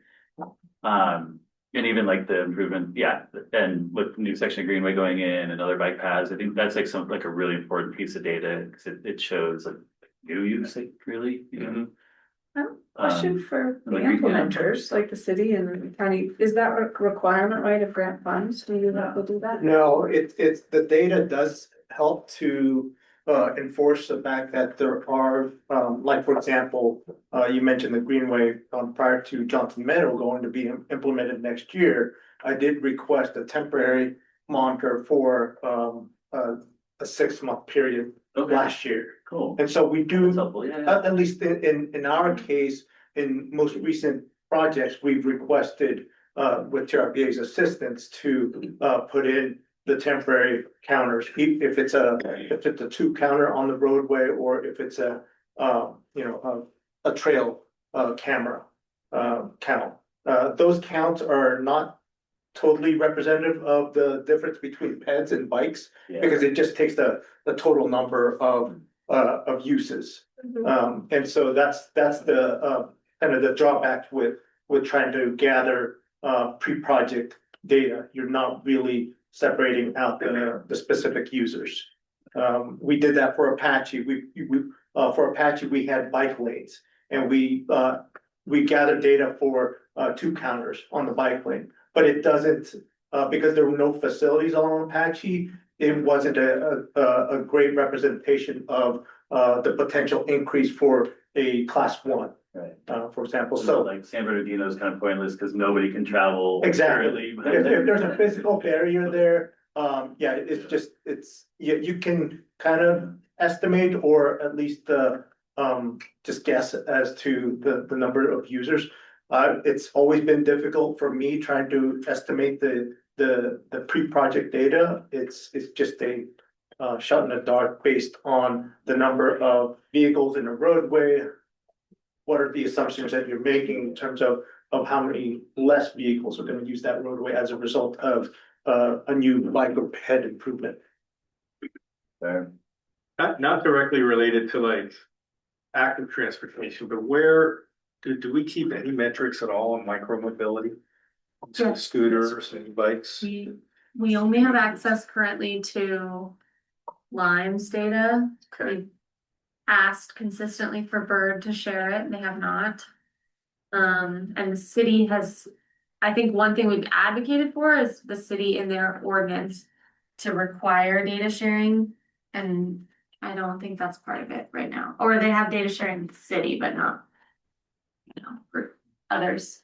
And even like the improvement, yeah, and with new section of Greenway going in and other bike paths, I think that's like something like a really important piece of data because it shows like new use, like really, you know. Question for the like, implementers, like the city and county, is that a requirement, right, of grant funds? Do you have to do that? No, it's, the data does help to enforce the fact that there are, like, for example, you mentioned the Greenway prior to Johnson Meadow going to be implemented next year. I did request a temporary monitor for a 6-month period last year. Cool. And so we do, Yeah. at least in our case, in most recent projects, we've requested with TRPA's assistance to put in the temporary counters, if it's a 2 counter on the roadway, or if it's a trail camera count. Those counts are not totally representative of the difference between peds and bikes, because it just takes the total number of uses. And so that's the kind of the drawback with trying to gather pre-project data. You're not really separating out the specific users. We did that for Apache. For Apache, we had bike lanes, and we gathered data for 2 counters on the bike lane, but it doesn't, because there were no facilities on Apache, it wasn't a great representation of the potential increase for a class 1. Right. For example, So like San Bernardino is kind of pointless because nobody can travel. Exactly. But If there's a physical barrier there, yeah, you can kind of estimate, or at least just guess as to the number of users. It's always been difficult for me trying to estimate the pre-project data. It's just a shot in the dark based on the number of vehicles in a roadway. What are the assumptions that you're making in terms of how many less vehicles are gonna use that roadway as a result of a new bike or ped improvement? Not directly related to like active transportation, but where do we keep any metrics at all on micromobility? So scooters and bikes? We only have access currently to Lime's data. Okay. We've asked consistently for Bird to share it, and they have not. And the city has, I think one thing we've advocated for is the city in their ordinance to require data sharing, and I don't think that's part of it right now. Or they have data sharing with the city, but not, for others.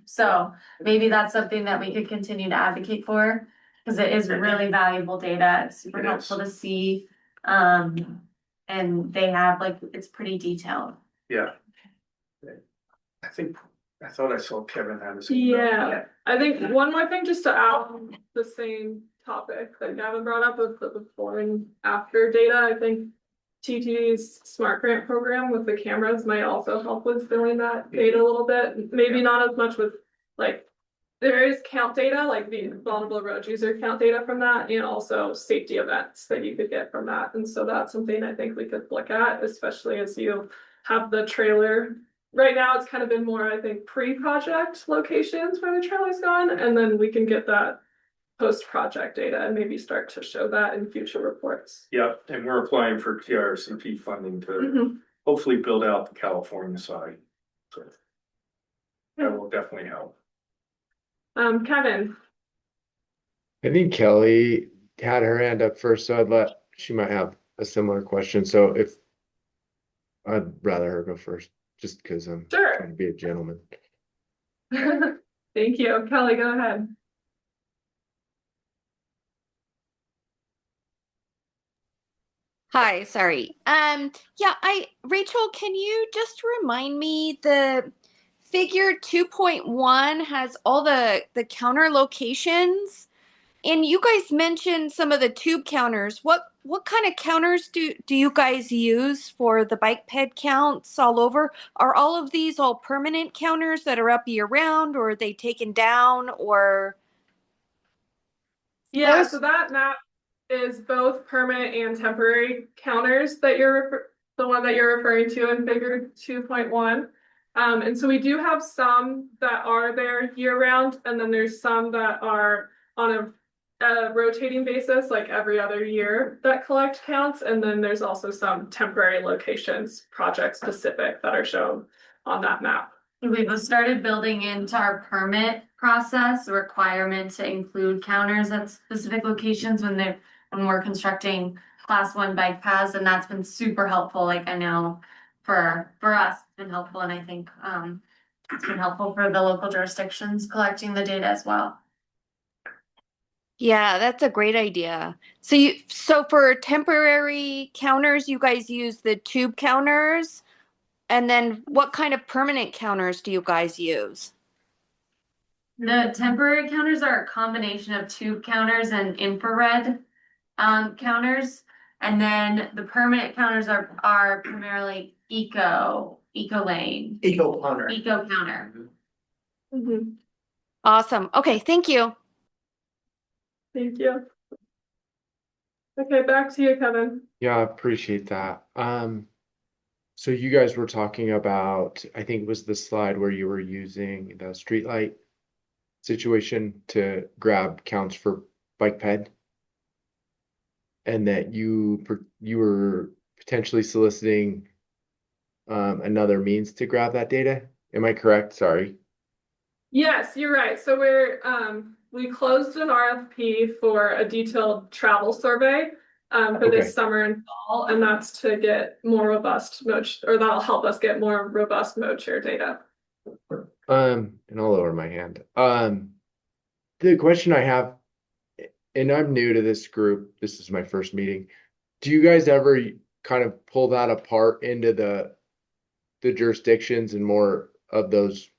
So maybe that's something that we could continue to advocate for, because it is really valuable data. It's super helpful to see. And they have it's pretty detailed. Yeah. I thought I saw Kevin have his. Yeah, I think one more thing just to add on the same topic that Gavin brought up with the before and after data. I think TTD's smart grant program with the cameras might also help with filling that data a little bit. Maybe not as much with like. There is count data, like the vulnerable road user count data from that, and also safety events that you could get from that. And so that's something I think we could look at, especially as you have the trailer. Right now, it's kind of been more, I think, pre-project locations where the trailer's gone, and then we can get that post-project data and maybe start to show that in future reports. Yep, and we're applying for TRCP funding to Mhm. hopefully build out the California side. So that will definitely help. Kevin, I think Kelly had her hand up first, so she might have a similar question. So if I'd rather her go first, just because I'm Sure. trying to be a gentleman. Thank you. Kelly, go ahead. Hi, sorry. Rachel, can you just remind me the figure 2.1 has all the counter locations? And you guys mentioned some of the tube counters. What kind of counters do you guys use for the bike ped counts all over? Are all of these all permanent counters that are up year round, or are they taken down, or? Yeah, so that map is both permanent and temporary counters that the one that you're referring to in figure 2.1. And so we do have some that are there year round, and then there's some that are on a rotating basis, like every other year that collect counts. And then there's also some temporary locations, project specific, that are shown on that map. We've started building into our permit process a requirement to include counters at specific locations when we're constructing class 1 bike paths, and that's been super helpful. Like I know for us, it's been helpful, and I think it's been helpful for the local jurisdictions collecting the data as well. Yeah, that's a great idea. So for temporary counters, you guys use the tube counters, and then what kind of permanent counters do you guys use? The temporary counters are a combination of tube counters and infrared counters, and then the permanent counters are primarily eco lane, Eco counter. eco counter. Awesome. Okay, thank you. Thank you. Okay, back to you, Kevin. Yeah, I appreciate that. So you guys were talking about, I think it was the slide where you were using the streetlight situation to grab counts for bike ped, and that you were potentially soliciting another means to grab that data. Am I correct? Sorry. Yes, you're right. So we closed an RFP for a detailed travel survey for this summer and fall, and that's to get more robust that'll help us get more robust mode share data. And I'll lower my hand. The question I have, and I'm new to this group, this is my first meeting. Do you guys ever kind of pull that apart into the jurisdictions and more of those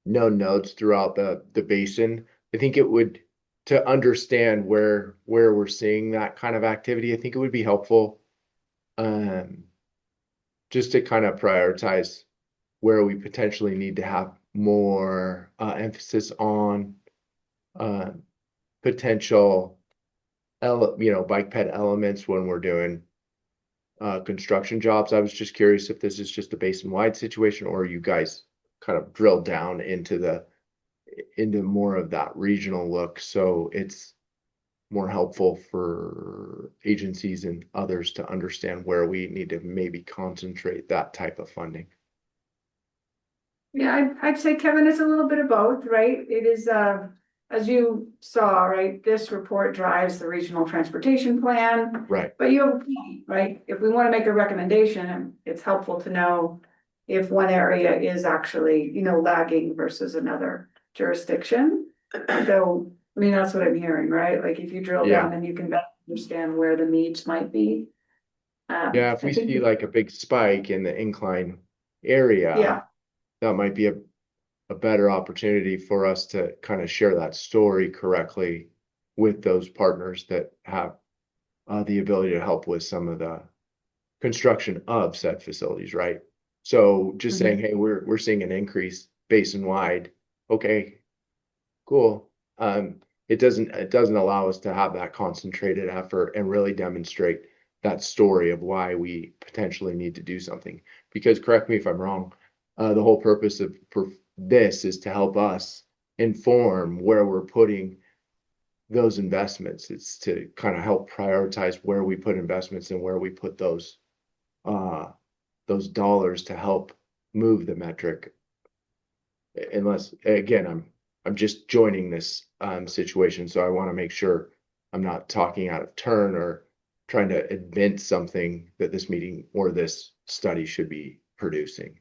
known nodes throughout the basin? I think it would, to understand where we're seeing that kind of activity, I think it would be helpful just to kind of prioritize where we potentially need to have more emphasis on potential bike ped elements when we're doing construction jobs. I was just curious if this is just a basin-wide situation, or you guys kind of drill down into more of that regional look, so it's more helpful for agencies and others to understand where we need to maybe concentrate that type of funding. Yeah, I'd say, Kevin, it's a little bit of both, right? It is, as you saw, right, this report drives the regional transportation plan. Right. But you have a point, right? If we want to make a recommendation, it's helpful to know if one area is actually, lagging versus another jurisdiction. So, I mean, that's what I'm hearing, right? Like if you drill down, then you can better understand where the needs might be. Yeah, if we see like a big spike in the incline area, that might be a better opportunity for us to kind of share that story correctly with those partners that have the ability to help with some of the construction of said facilities, right? So just saying, hey, we're seeing an increase basin-wide. Okay, cool. It doesn't allow us to have that concentrated effort and really demonstrate that story of why we potentially need to do something. Because correct me if I'm wrong, the whole purpose of this is to help us inform where we're putting those investments. It's to kind of help prioritize where we put investments and where we put those dollars to help move the metric. Unless, again, I'm just joining this situation, so I want to make sure I'm not talking out of turn or trying to invent something that this meeting or this study should be producing.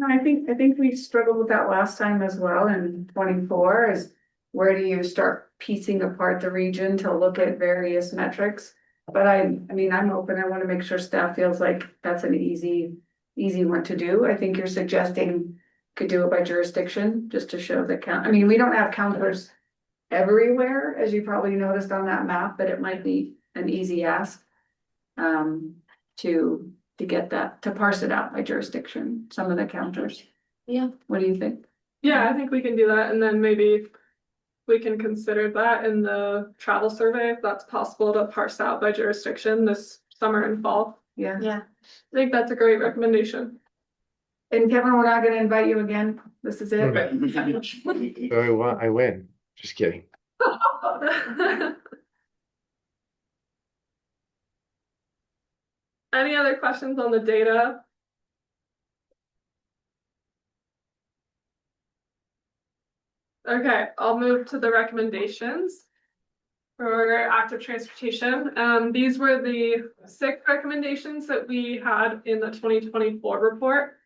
I think we struggled with that last time as well in 24 is where do you start piecing apart the region to look at various metrics? But I mean, I'm open. I want to make sure staff feels like that's an easy one to do. I think you're suggesting could do it by jurisdiction just to show the count. I mean, we don't have counters everywhere, as you probably noticed on that map, but it might be an easy ask to get that, to parse it out by jurisdiction, some of the counters. Yeah. What do you think? Yeah, I think we can do that, and then maybe we can consider that in the travel survey, if that's possible to parse out by jurisdiction this summer and fall. Yeah. Yeah. I think that's a great recommendation. And Kevin, we're not gonna invite you again. This is it. I win. Just kidding. Any other questions on the data? Okay, I'll move to the recommendations for active transportation. These were the 6 recommendations that we had in the 2024 report.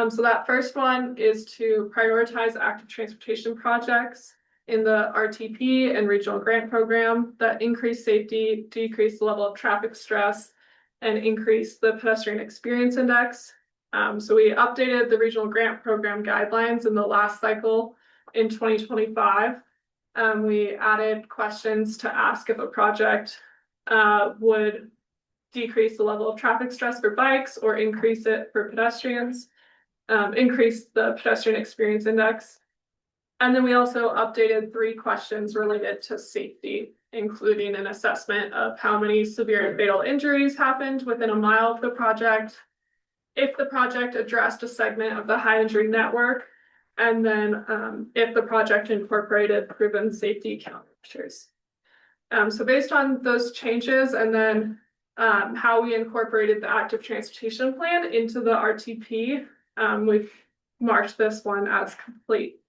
So that first one is to prioritize active transportation projects in the RTP and regional grant program that increase safety, decrease the level of traffic stress, and increase the pedestrian experience index. So we updated the regional grant program guidelines in the last cycle in 2025. We added questions to ask if a project would decrease the level of traffic stress for bikes or increase it for pedestrians, increase the pedestrian experience index. And then we also updated 3 questions related to safety, including an assessment of how many severe and fatal injuries happened within a mile of the project, if the project addressed a segment of the high injury network, and then if the project incorporated proven safety countermeasures. So based on those changes and then how we incorporated the active transportation plan into the RTP, we've marked this one as complete.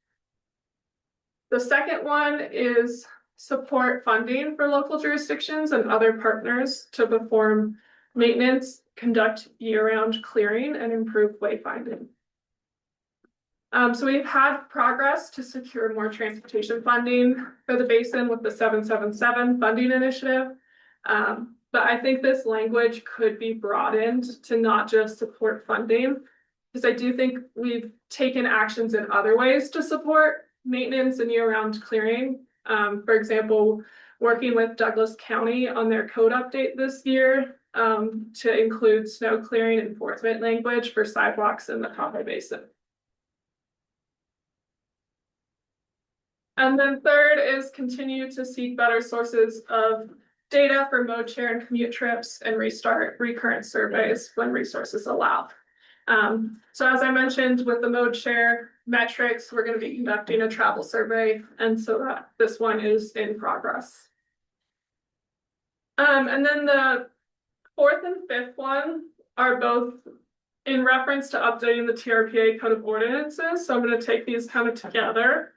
The second one is support funding for local jurisdictions and other partners to perform maintenance, conduct year-round clearing, and improve wayfinding. So we've had progress to secure more transportation funding for the basin with the 777 funding initiative. But I think this language could be broadened to not just support funding, because I do think we've taken actions in other ways to support maintenance and year-round clearing. For example, working with Douglas County on their code update this year to include snow clearing enforcement language for sidewalks in the Tahoe Basin. And then third is continue to seek better sources of data for mode share and commute trips and restart recurrent surveys when resources allow. So as I mentioned with the mode share metrics, we're going to be conducting a travel survey, and so this one is in progress. And then the 4th and 5th one are both in reference to updating the TRPA code of ordinances. So I'm going to take these kind of together.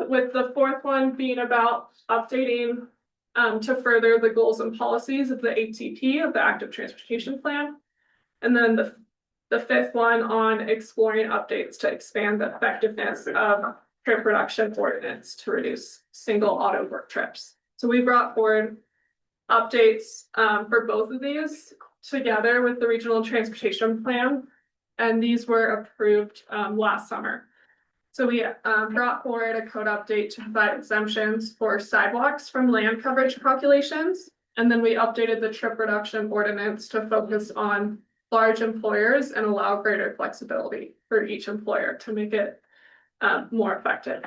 With the 4th one being about updating to further the goals and policies of the ATP of the Active Transportation Plan. And then the 5th one on exploring updates to expand the effectiveness of trip reduction ordinance to reduce single auto work trips. So we brought forward updates for both of these together with the Regional Transportation Plan, and these were approved last summer. So we brought forward a code update to provide exemptions for sidewalks from land coverage calculations, And then we updated the trip reduction ordinance to focus on large employers and allow greater flexibility for each employer to make it more effective.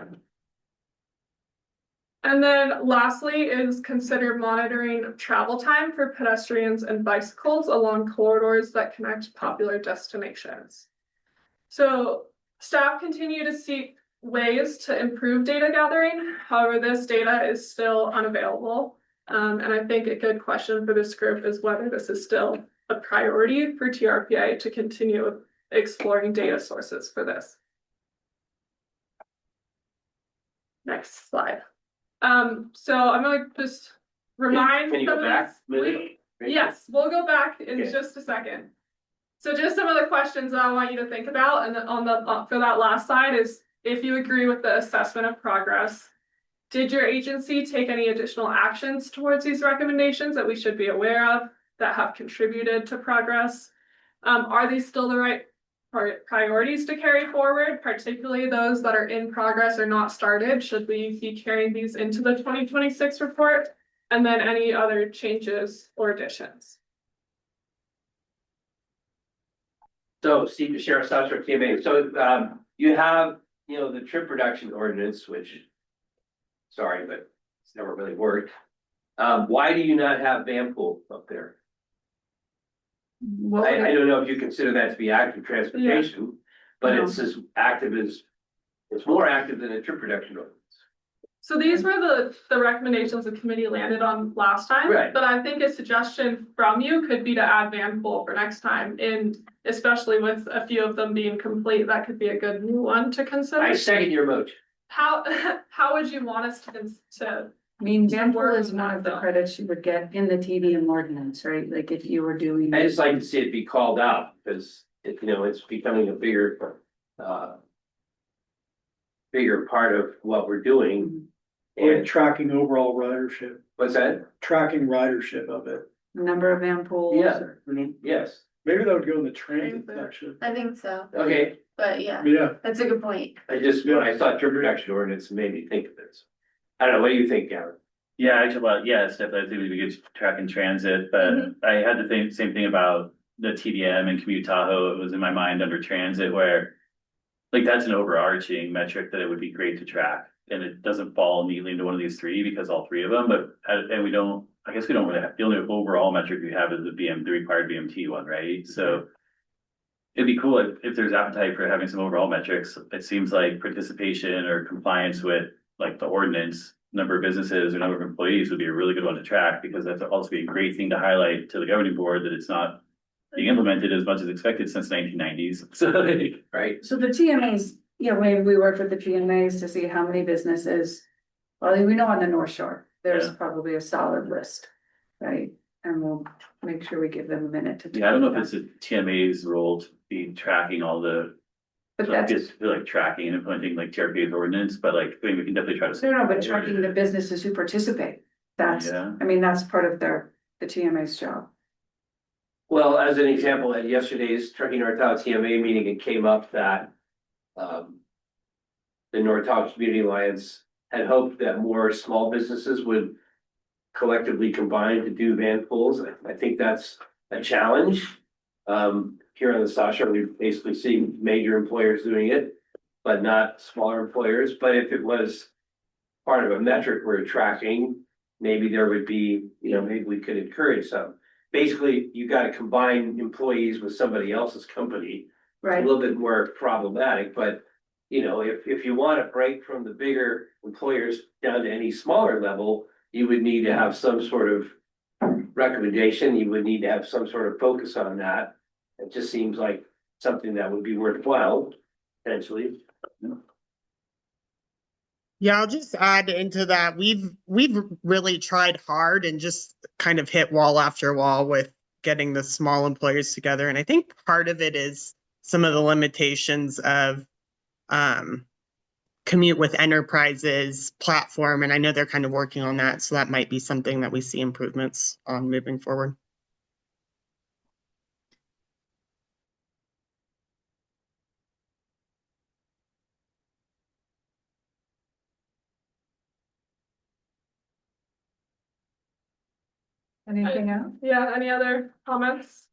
And then lastly is consider monitoring travel time for pedestrians and bicycles along corridors that connect popular destinations. So staff continue to seek ways to improve data gathering. However, this data is still unavailable. And I think a good question for this group is whether this is still a priority for TRPA to continue exploring data sources for this. Next slide. So I'm gonna just remind. Can you go some of back? these- Yes, we'll go back in Okay. just a second. So just some of the questions that I want you to think about, and on the for that last slide is if you agree with the assessment of progress. Did your agency take any additional actions towards these recommendations that we should be aware of that have contributed to progress? Are these still the right priorities to carry forward, particularly those that are in progress or not started? Should we be carrying these into the 2026 report? And then any other changes or additions? So Steve, Sheriff Sasser, TMA, so you have, the trip reduction ordinance, which, sorry, but it's never really worked. Why do you not have van pool up there? I don't know if you consider that to be active transportation, but it's as active as, it's more active than a trip reduction ordinance. So these were the recommendations the committee landed on last time. Right. But I think a suggestion from you could be to add van pool for next time, and especially with a few of them being complete, that could be a good new one to consider. I second your motion. How would you want us to? I mean, To van pool work is on one that, of the though. credits you would get in the TDM ordinance, right? Like if you were doing. I just like to see it be called out because it's becoming a bigger part of what we're doing. And tracking overall ridership, what's that? tracking ridership of it. Number of van pools. Yeah. or- Yes. Maybe that would go in the transit section. I think so, Okay. but yeah, Yeah, that's a good point. I just, when I saw trip reduction ordinance, it made me think of this. I don't know, what do you think, Gavin? Yeah, actually, well, yes, definitely, I think it'd be good to track and transit, but I had the same thing about the TDM and commute Tahoe. It was in my mind under transit where, like, that's an overarching metric that it would be great to track. And it doesn't fall neatly into one of these three because all three of them, but, and we don't, I guess we don't really have, the only overall metric we have is the required BMT one, right? So it'd be cool if there's appetite for having some overall metrics. It seems like participation or compliance with like the ordinance, number of businesses or number of employees would be a really good one to track, because that's also be a great thing to highlight to the governing board that it's not being implemented as much as expected since 1990s. So, Right? So the TMAs, we worked with the TMAs to see how many businesses. Well, we know on the North Shore, there's Yeah. probably a solid list, right? And we'll make sure we give them a minute to. yeah, I don't know if it's a TMA's role to be tracking all the, But so that's, just like tracking and implementing like TRPA's ordinance, but like, I mean, we can definitely try to. no, but tracking the businesses who participate. That's, Yeah. I mean, that's part of the TMA's job. Well, as an example, at yesterday's Trucking North Tahoe TMA meeting, it came up that the North Tahoe Community Alliance had hoped that more small businesses would collectively combine to do van pools. I think that's a challenge. Here on the South Shore, we basically see major employers doing it, but not smaller employers. But if it was part of a metric we're tracking, maybe there would be, maybe we could encourage some. Basically, you got to combine employees with somebody else's company. It's a little bit more problematic, but if you want to break from the bigger employers down to any smaller level, you would need to have some sort of recommendation. You would need to have some sort of focus on that. It just seems like something that would be worthwhile, potentially. Yeah, I'll just add into that. We've really tried hard and just kind of hit wall after wall with getting the small employers together. And I think part of it is some of the limitations of Commute with Enterprises platform. And I know they're kind of working on that. So that might be something that we see improvements on moving forward. Anything else? Yeah, any other comments,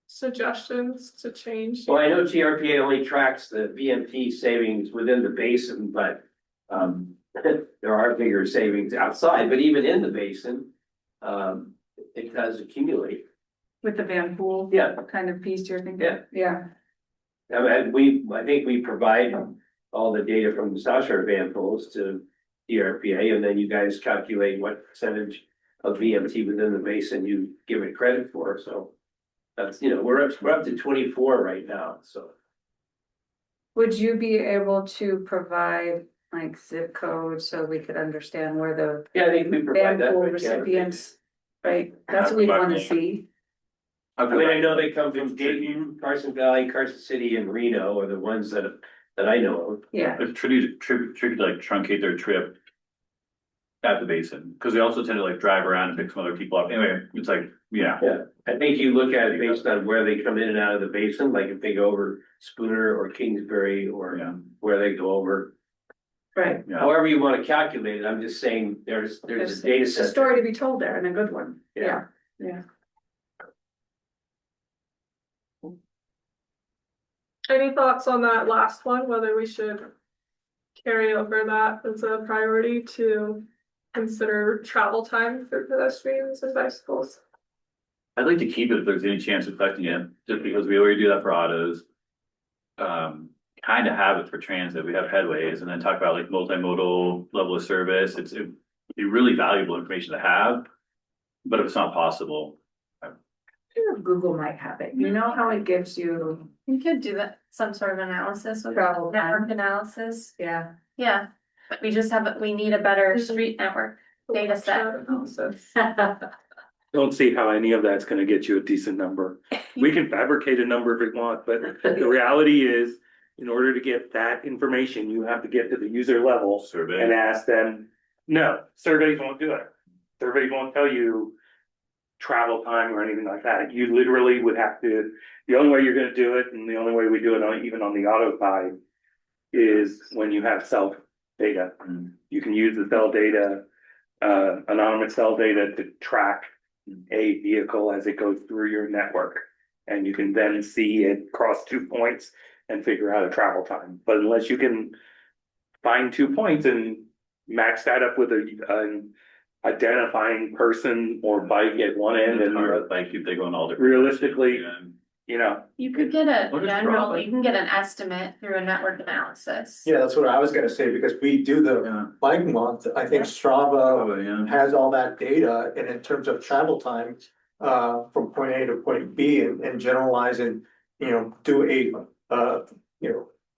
suggestions to change? Well, I know TRPA only tracks the VMT savings within the basin, but there are bigger savings outside, but even in the basin, it does accumulate. With the van pool? Yeah. Kind of piece you're thinking? Yeah. Yeah. I think we provide all the data from the South Shore van pools to TRPA, and then you guys calculate what percentage of VMT within the basin you give it credit for, so. That's, we're up to 24 right now, so. Would you be able to provide like zip codes so we could understand where the Yeah, I think we van provide that. pool but yeah. recipients, right? That's what we want to see. I mean, I know they come from Dayton, Carson Valley, Carson City, and Reno are the ones that I know of. Yeah. It's tricky to like truncate their trip at the basin, because they also tend to like drive around and pick some other people up. Anyway, it's like, yeah. Yeah, I think you look at it based on where they come in and out of the basin, like if they go over Spooner or Kingsbury or where they go over. Right. Yeah. However you want to calculate it, I'm just saying there's a data There's a set. story to be told there and a good one. Yeah. Yeah. Any thoughts on that last one, whether we should carry over that as a priority to consider travel time for pedestrians and bicycles? I'd like to keep it if there's any chance of collecting it, just because we already do that for autos. Kind of have it for transit. We have headways, and then talk about like multimodal level of service. It'd be really valuable information to have, but if it's not possible. Google might have it. You know how it gives you You could do that, some sort of analysis with travel network time? analysis. Yeah. Yeah, we need a better street network data set. Analysis. Don't see how any of that's gonna get you a decent number. We can fabricate a number if we want, but the reality is, in order to get that information, you have to get to the user level and Survey. ask them. No, surveys won't do it. Surveys won't tell you travel time or anything like that. You literally would have to, the only way you're gonna do it, and the only way we do it on, even on the auto side, is when you have cell data. You can use the cell data, anonymous cell data to track a vehicle as it goes through your network. And you can then see it cross 2 points and figure out a travel time. But unless you can find 2 points and match that up with an identifying person or bike at one end and Like if they go on all different. realistically, You could get a What is general, Strava? you can get an estimate through a network analysis. Yeah, that's what I was gonna say, because we do the bike month. I think Strava has all that data, and in terms of travel time, from point A to point B and generalize and, do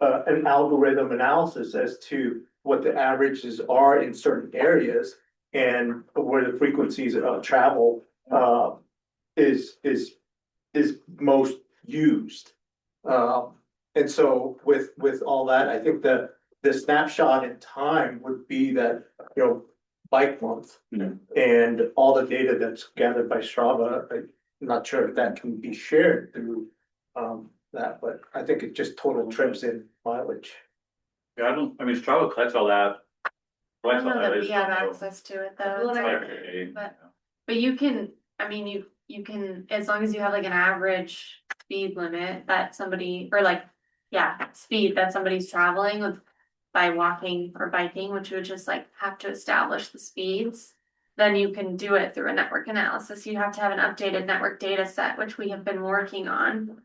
an algorithm analysis as to what the averages are in certain areas and where the frequencies of travel, is most used. And so with all that, I think the snapshot in time would be that, bike month. And all the data that's gathered by Strava, I'm not sure if that can be shared through that, but I think it just total trips in mileage. Yeah, Strava collects all that. I don't know that we It's have also- access to it though. It's It's okay. But you can, you can, as long as you have like an average speed limit that somebody, or like, speed that somebody's traveling with by walking or biking, which would just like have to establish the speeds, then you can do it through a network analysis. You have to have an updated network data set, which we have been working on.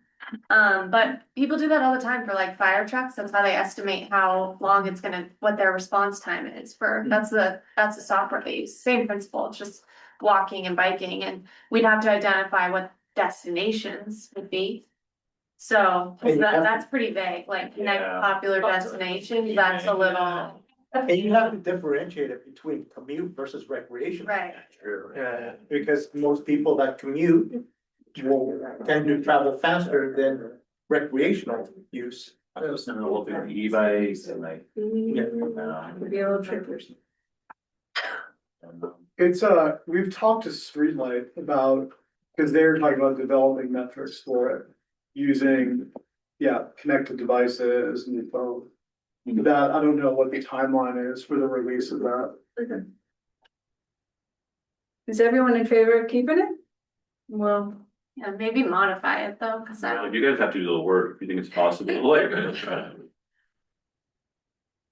But people do that all the time for like fire trucks. That's how they estimate how long it's what their response time is for, that's the software they use. Same principle, it's just walking and biking, and we'd have to identify what destinations would be. So, 'cause that's pretty vague, like connect Yeah. popular destinations, that's a little, And you have to differentiate it between commute versus recreation. right. Because most people that commute will tend to travel faster than recreational use. I was listening to the whole thing with e-bikes and like. Could be a little tricky. It's, we've talked to Streetlight about, because they're talking about developing metrics for it. Using, connected devices and your phone. That, I don't know what the timeline is for the release of that. Is everyone in favor of keeping it? Well, yeah, maybe modify it though, cause Yeah, I, like, you guys have to do the work if you think it's possible, like.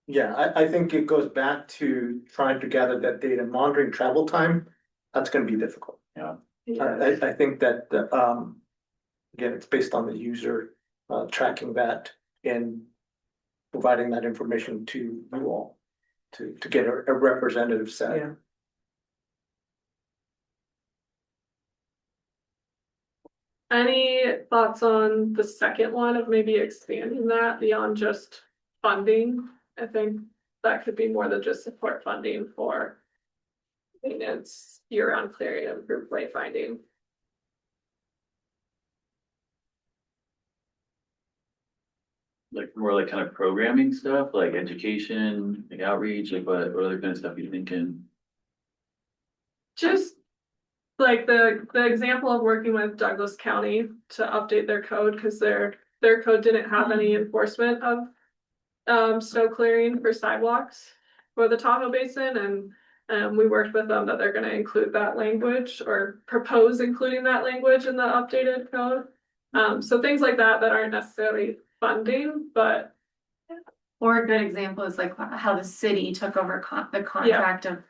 Yeah, I think it goes back to trying to gather that data, monitoring travel time, that's gonna be difficult. Yeah. I think that, again, it's based on the user, tracking that and providing that information to you all to get a representative set. Yeah. Any thoughts on the second one of maybe expanding that beyond just funding? I think that could be more than just support funding for maintenance, year-round clearing, and improved wayfinding. Like more like kind of programming stuff, like education, like outreach, like what other kind of stuff you thinking? Just like the example of working with Douglas County to update their code, because their code didn't have any enforcement of snow clearing for sidewalks for the Tahoe Basin, and we worked with them that they're gonna include that language or propose including that language in the updated code. So things like that that aren't necessarily funding, but or a good example is like how the city took over the contract of.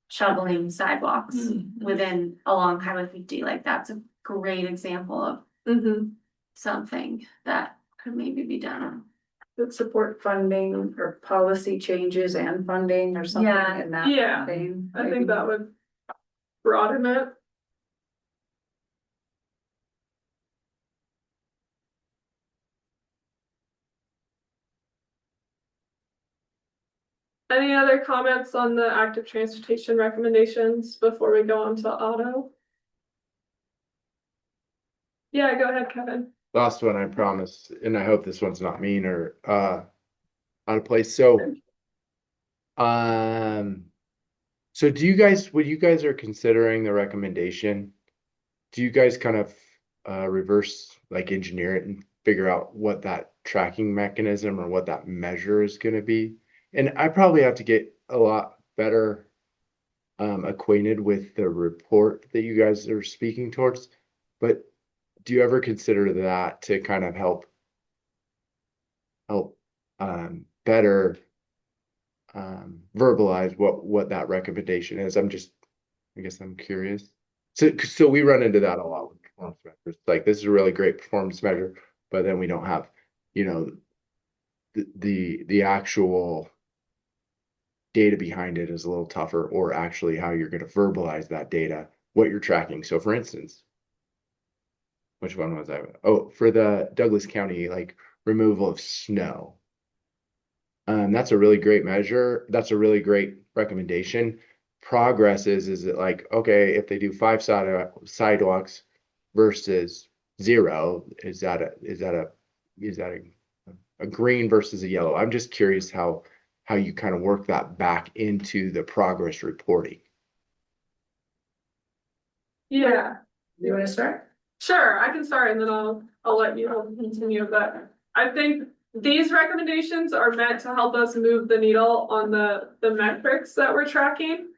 Shoveling sidewalks within along Highway 50, like that's a great example of something that could maybe be done. Would support funding or policy changes and funding or something Yeah. in that Yeah, vein. I think that would broaden it. Any other comments on the active transportation recommendations before we go on to auto? Yeah, go ahead, Kevin. Last one, I promise, and I hope this one's not mean or out of place. So so do you guys, when you guys are considering the recommendation, do you guys kind of reverse like engineer it and figure out what that tracking mechanism or what that measure is going to be? And I probably have to get a lot better acquainted with the report that you guys are speaking towards, but do you ever consider that to kind of help better verbalize what that recommendation is? I guess I'm curious. So we run into that a lot with performance measures. Like this is a really great performance measure, but then we don't have, you know, the actual data behind it is a little tougher, or actually how you're going to verbalize that data, what you're tracking. So for instance, which one was I? Oh, for the Douglas County, like removal of snow. That's a really great measure. That's a really great recommendation. Progress is it like, okay, if they do 5 sidewalks versus 0, is that a green versus a yellow? I'm just curious how you kind of work that back into the progress reporting. Yeah. You wanna start? Sure, I can start and then I'll let you all continue, but I think these recommendations are meant to help us move the needle on the metrics that we're tracking.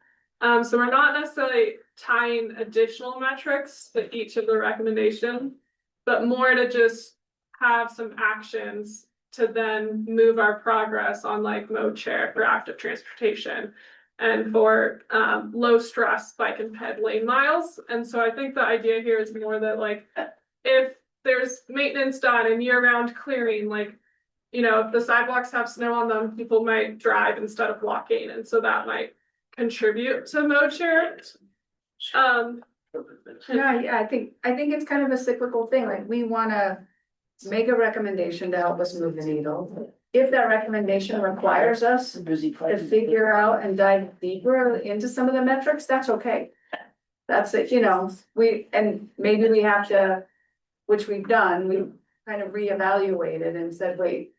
So we're not necessarily tying additional metrics to each of the recommendations, but more to just have some actions to then move our progress on like mode share for active transportation and for low stress bike and ped lane miles. And so I think the idea here is more that like if there's maintenance done and year-round clearing, like, you know, if the sidewalks have snow on them, people might drive instead of walking, and so that might contribute to mode share. Yeah, I think it's kind of a cyclical thing, like we wanna make a recommendation to help us move the needle. If that recommendation requires us to figure out and dive deeper into some of the metrics, that's okay. That's it, you know, and maybe we have to, which we've done, we kind of reevaluated and said, wait,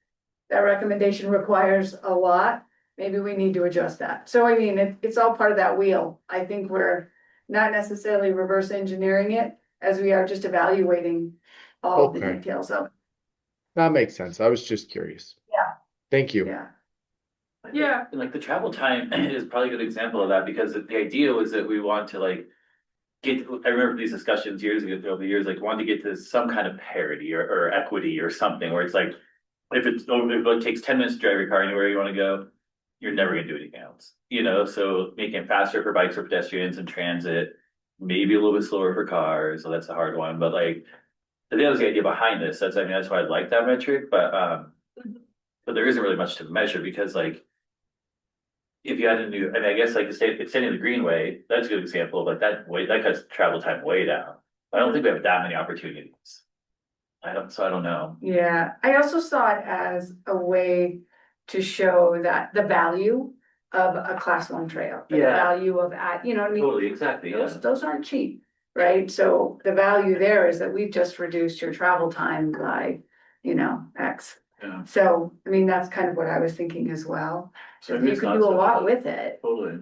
that recommendation requires a lot, maybe we need to adjust that. So I mean, it's all part of that wheel. I think we're not necessarily reverse engineering it as we are just evaluating all of the Okay. details of it. That makes sense. I was just curious. Yeah. Thank you. Yeah. Like the travel time is probably a good example of that, because the idea was that we want to like I remember these discussions years ago, over the years, like wanting to get to some kind of parity or equity or something where it's like, if it takes 10 minutes to drive your car anywhere you want to go, you're never gonna do anything else, you know? So making it faster for bikes or pedestrians and transit, maybe a little bit slower for cars, so that's a hard one, but like, I think that was the idea behind this. I mean, that's why I like that metric, but there isn't really much to measure because like, if you had a new, I mean, I guess like extending the greenway, that's a good example, but that cuts travel time way down. I don't think we have that many opportunities. I don't know. Yeah, I also saw it as a way to show that the value of a class one trail. The Yeah. value of, you know what I mean? Totally, exactly, yeah. Those aren't cheap, right? So the value there is that we've just reduced your travel time by, X. Yeah. So, I mean, that's kind of what I was thinking as well. So You maybe it's could not do a so lot much. with it, Totally.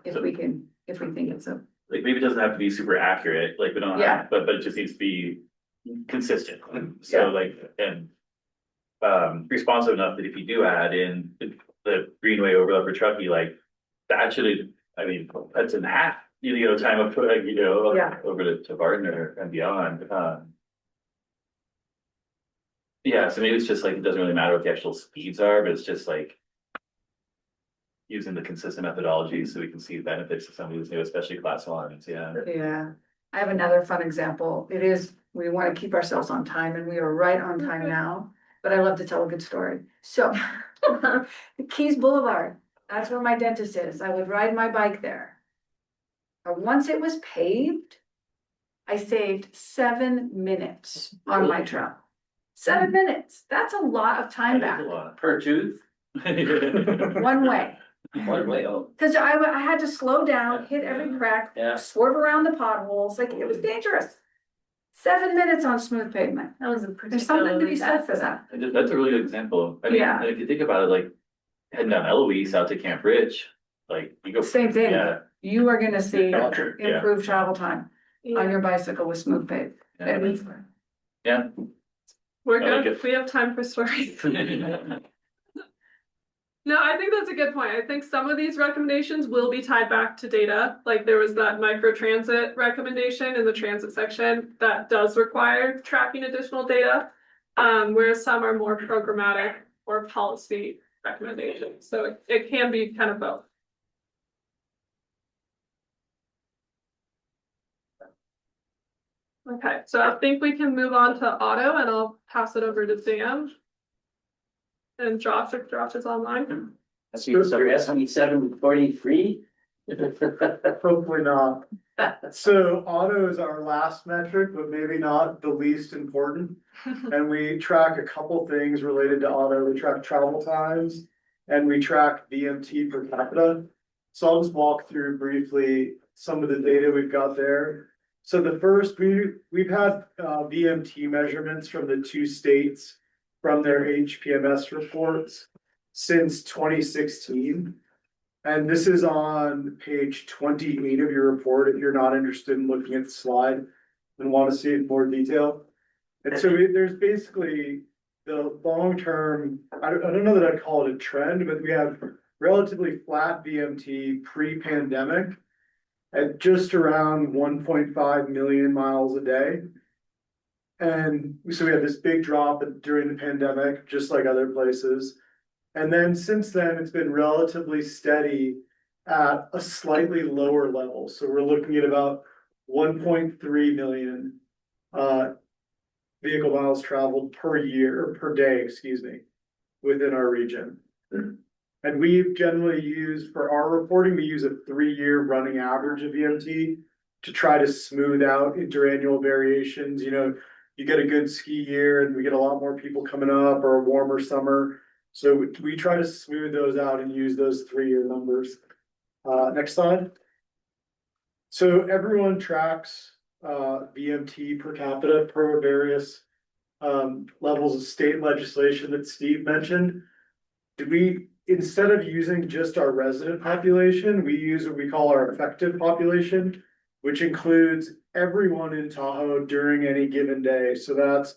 if we think it's a. Like maybe it doesn't have to be super accurate, like we don't Yeah. have, but it just needs to be consistent. Yeah. So like, and responsive enough that if you do add in the greenway over Upper Truckee, like that should, I mean, that's in half, time of like, Yeah. over to Barton and beyond. Yeah, so maybe it's just like, it doesn't really matter what the actual speeds are, but it's just like using the consistent methodology so we can see the benefits of some of these new, especially class ones, yeah. Yeah, I have another fun example. We want to keep ourselves on time and we are right on time now, but I love to tell a good story. So, Keys Boulevard, that's where my dentist is. I would ride my bike there. But once it was paved, I saved 7 minutes on my trail. 7 minutes, that's a lot of time That back, is a lot. Per tooth? one way. One way, oh. Cause I had to slow down, hit every crack, Yeah. swerve around the potholes, like it was dangerous. 7 minutes on smooth pavement. That was a There's something to be particularly said bad. for that. That's a really good example. I mean, Yeah. if you think about it, like heading down Eloise out to Camp Rich, like you go. Same thing. Yeah, You are gonna see Yeah. improved travel time on your bicycle with smooth pave. yeah, yeah. We're I like good. it. We have time for stories. No, I think that's a good point. I think some of these recommendations will be tied back to data. Like there was that micro transit recommendation in the transit section that does require tracking additional data. Whereas some are more programmatic or policy recommendations. So it can be kind of both. Okay, so I think we can move on to auto and I'll pass it over to Dan. And Josh, if Josh is online. So your SB 743? Hopefully not. So auto is our last metric, but maybe not the least important. And we track a couple things related to auto. We track travel times and we track VMT per capita. So I'll just walk through briefly some of the data we've got there. So the first, we've had VMT measurements from the two states from their HPMS reports since 2016. And this is on page 28 of your report, if you're not interested in looking at the slide and want to see it in more detail. And so there's basically the long-term, I don't know that I'd call it a trend, but we have relatively flat VMT pre-pandemic at just around 1.5 million miles a day. And so we had this big drop during the pandemic, just like other places. And then since then, it's been relatively steady at a slightly lower level. So we're looking at about 1.3 million vehicle miles traveled per year, or per day, excuse me, within our region. And we've generally used, for our reporting, we use a 3-year running average of VMT to try to smooth out interannual variations. You get a good ski year and we get a lot more people coming up, or a warmer summer. So we try to smooth those out and use those 3-year numbers. Next slide. So everyone tracks VMT per capita per various levels of state legislation that Steve mentioned. Instead of using just our resident population, we use what we call our effective population, which includes everyone in Tahoe during any given day. So that's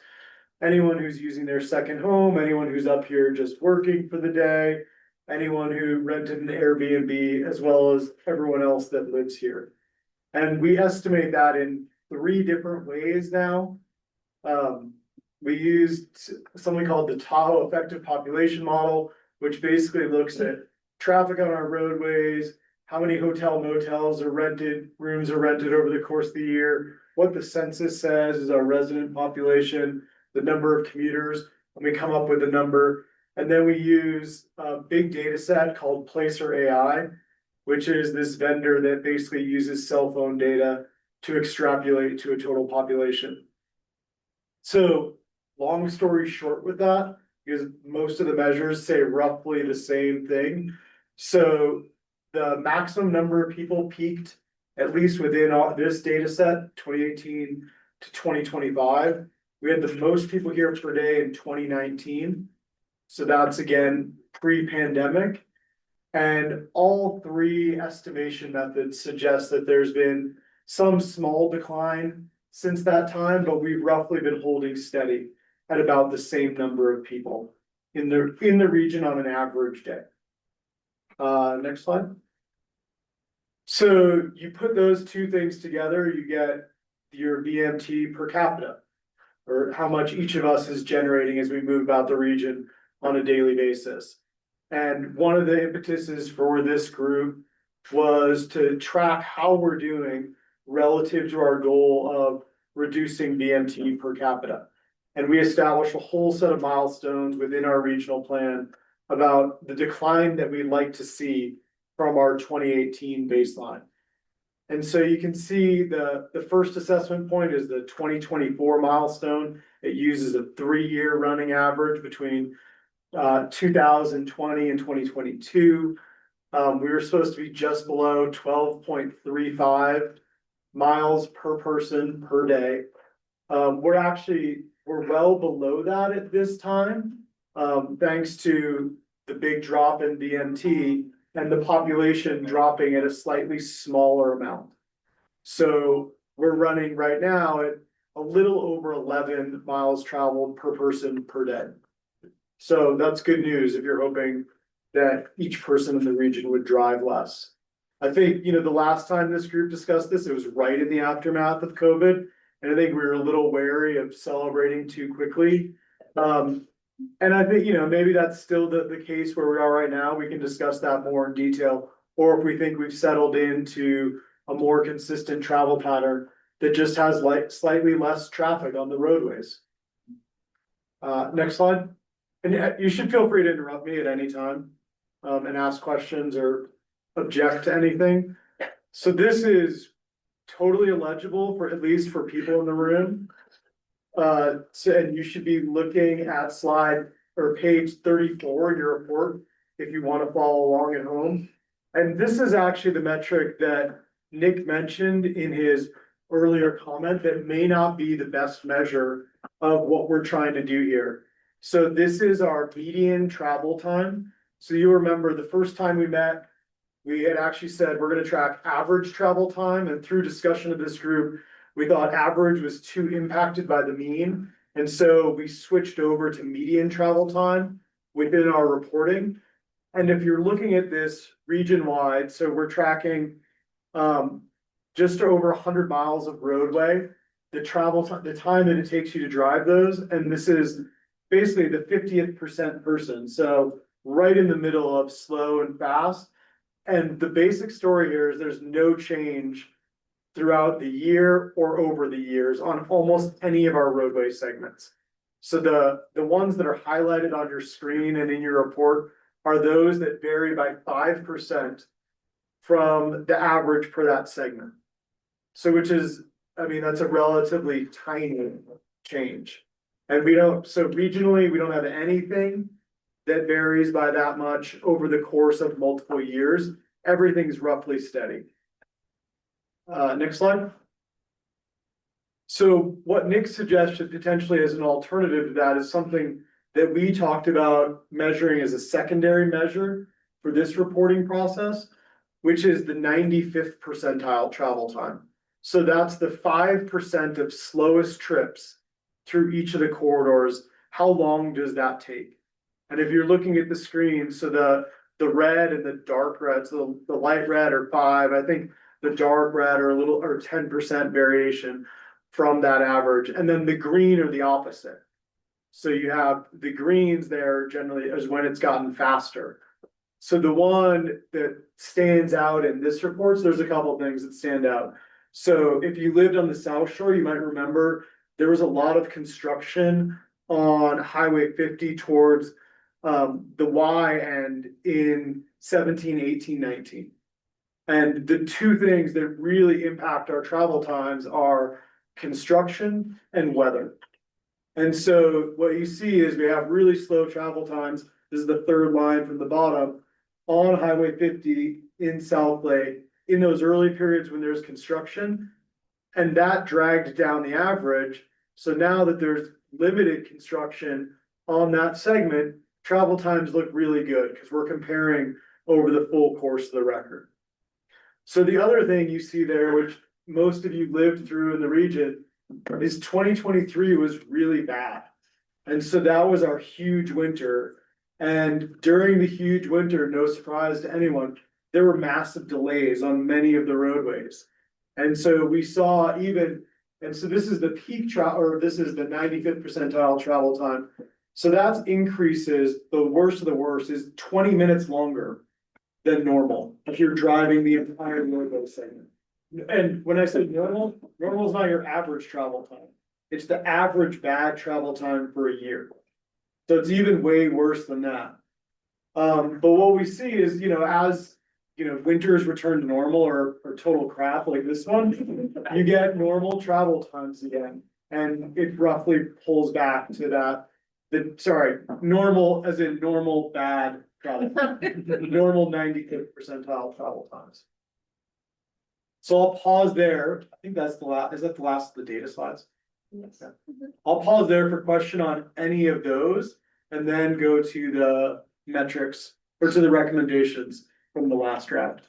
anyone who's using their second home, anyone who's up here just working for the day, anyone who rented an Airbnb, as well as everyone else that lives here. And we estimate that in 3 different ways now. We used something called the Tahoe effective population model, which basically looks at traffic on our roadways, how many hotel motels are rented, rooms are rented over the course of the year, what the census says is our resident population, the number of commuters, and we come up with a number. And then we use a big data set called Placer AI, which is this vendor that basically uses cell phone data to extrapolate to a total population. So long story short with that, because most of the measures say roughly the same thing. So the maximum number of people peaked, at least within this data set, 2018 to 2025. We had the most people here per day in 2019. So that's again pre-pandemic. And all 3 estimation methods suggest that there's been some small decline since that time, but we've roughly been holding steady at about the same number of people in the region on an average day. Next slide. So you put those 2 things together, you get your BMT per capita, or how much each of us is generating as we move about the region on a daily basis. And one of the impetuses for this group was to track how we're doing relative to our goal of reducing BMT per capita. And we established a whole set of milestones within our regional plan about the decline that we'd like to see from our 2018 baseline. And so you can see the first assessment point is the 2024 milestone. It uses a 3-year running average between 2020 and 2022. We were supposed to be just below 12.35 miles per person per day. We're well below that at this time, thanks to the big drop in BMT and the population dropping at a slightly smaller amount. So we're running right now at a little over 11 miles traveled per person per day. So that's good news if you're hoping that each person in the region would drive less. I think, the last time this group discussed this, it was right in the aftermath of COVID. And I think we were a little wary of celebrating too quickly. And I think, maybe that's still the case where we are right now. We can discuss that more in detail. Or if we think we've settled into a more consistent travel pattern that just has slightly less traffic on the roadways. Next slide. And you should feel free to interrupt me at any time and ask questions or object to anything. So this is totally illegible for at least for people in the room. And you should be looking at slide or page 34 in your report if you want to follow along at home. And this is actually the metric that Nick mentioned in his earlier comment that may not be the best measure of what we're trying to do here. So this is our median travel time. So you remember the first time we met, we had actually said we're going to track average travel time, and through discussion of this group, we thought average was too impacted by the mean. And so we switched over to median travel time within our reporting. And if you're looking at this region-wide, so we're tracking just over 100 miles of roadway, the time that it takes you to drive those, and this is basically the 50th percent person. So right in the middle of slow and fast. And the basic story here is there's no change throughout the year or over the years on almost any of our roadway segments. So the ones that are highlighted on your screen and in your report are those that vary by 5% from the average per that segment. So that's a relatively tiny change. And so regionally, we don't have anything that varies by that much over the course of multiple years. Everything's roughly steady. Next slide. So what Nick suggested potentially as an alternative to that is something that we talked about measuring as a secondary measure for this reporting process, which is the 95th percentile travel time. So that's the 5% of slowest trips through each of the corridors. How long does that take? And if you're looking at the screen, so the red and the dark red, so the light red are 5. I think the dark red or a little, or 10% variation from that average, and then the green are the opposite. So you have the greens there generally is when it's gotten faster. So the one that stands out in this report, so there's a couple of things that stand out. So if you lived on the South Shore, you might remember there was a lot of construction on Highway 50 towards the Y end in 17, 18, 19. And the two things that really impact our travel times are construction and weather. And so what you see is we have really slow travel times. This is the third line from the bottom on Highway 50 in South Lake in those early periods when there's construction. And that dragged down the average. So now that there's limited construction on that segment, travel times look really good because we're comparing over the full course of the record. So the other thing you see there, which most of you lived through in the region, is 2023 was really bad. And so that was our huge winter. And during the huge winter, no surprise to anyone, there were massive delays on many of the roadways. And so we saw even, and so this is the peak travel, or this is the 95th percentile travel time. So that's increases, the worst of the worst is 20 minutes longer than normal if you're driving the entire roadway segment. And when I say normal, normal is not your average travel time. It's the average bad travel time for a year. So it's even way worse than that. But what we see is, as winters return to normal or total crap like this one, you get normal travel times again. And it roughly pulls back to that, normal as in normal bad travel, normal 95th percentile travel times. So I'll pause there. I think that's the last, is that the last of the data slides? Yes. Yeah. I'll pause there for question on any of those and then go to the metrics or to the recommendations from the last draft.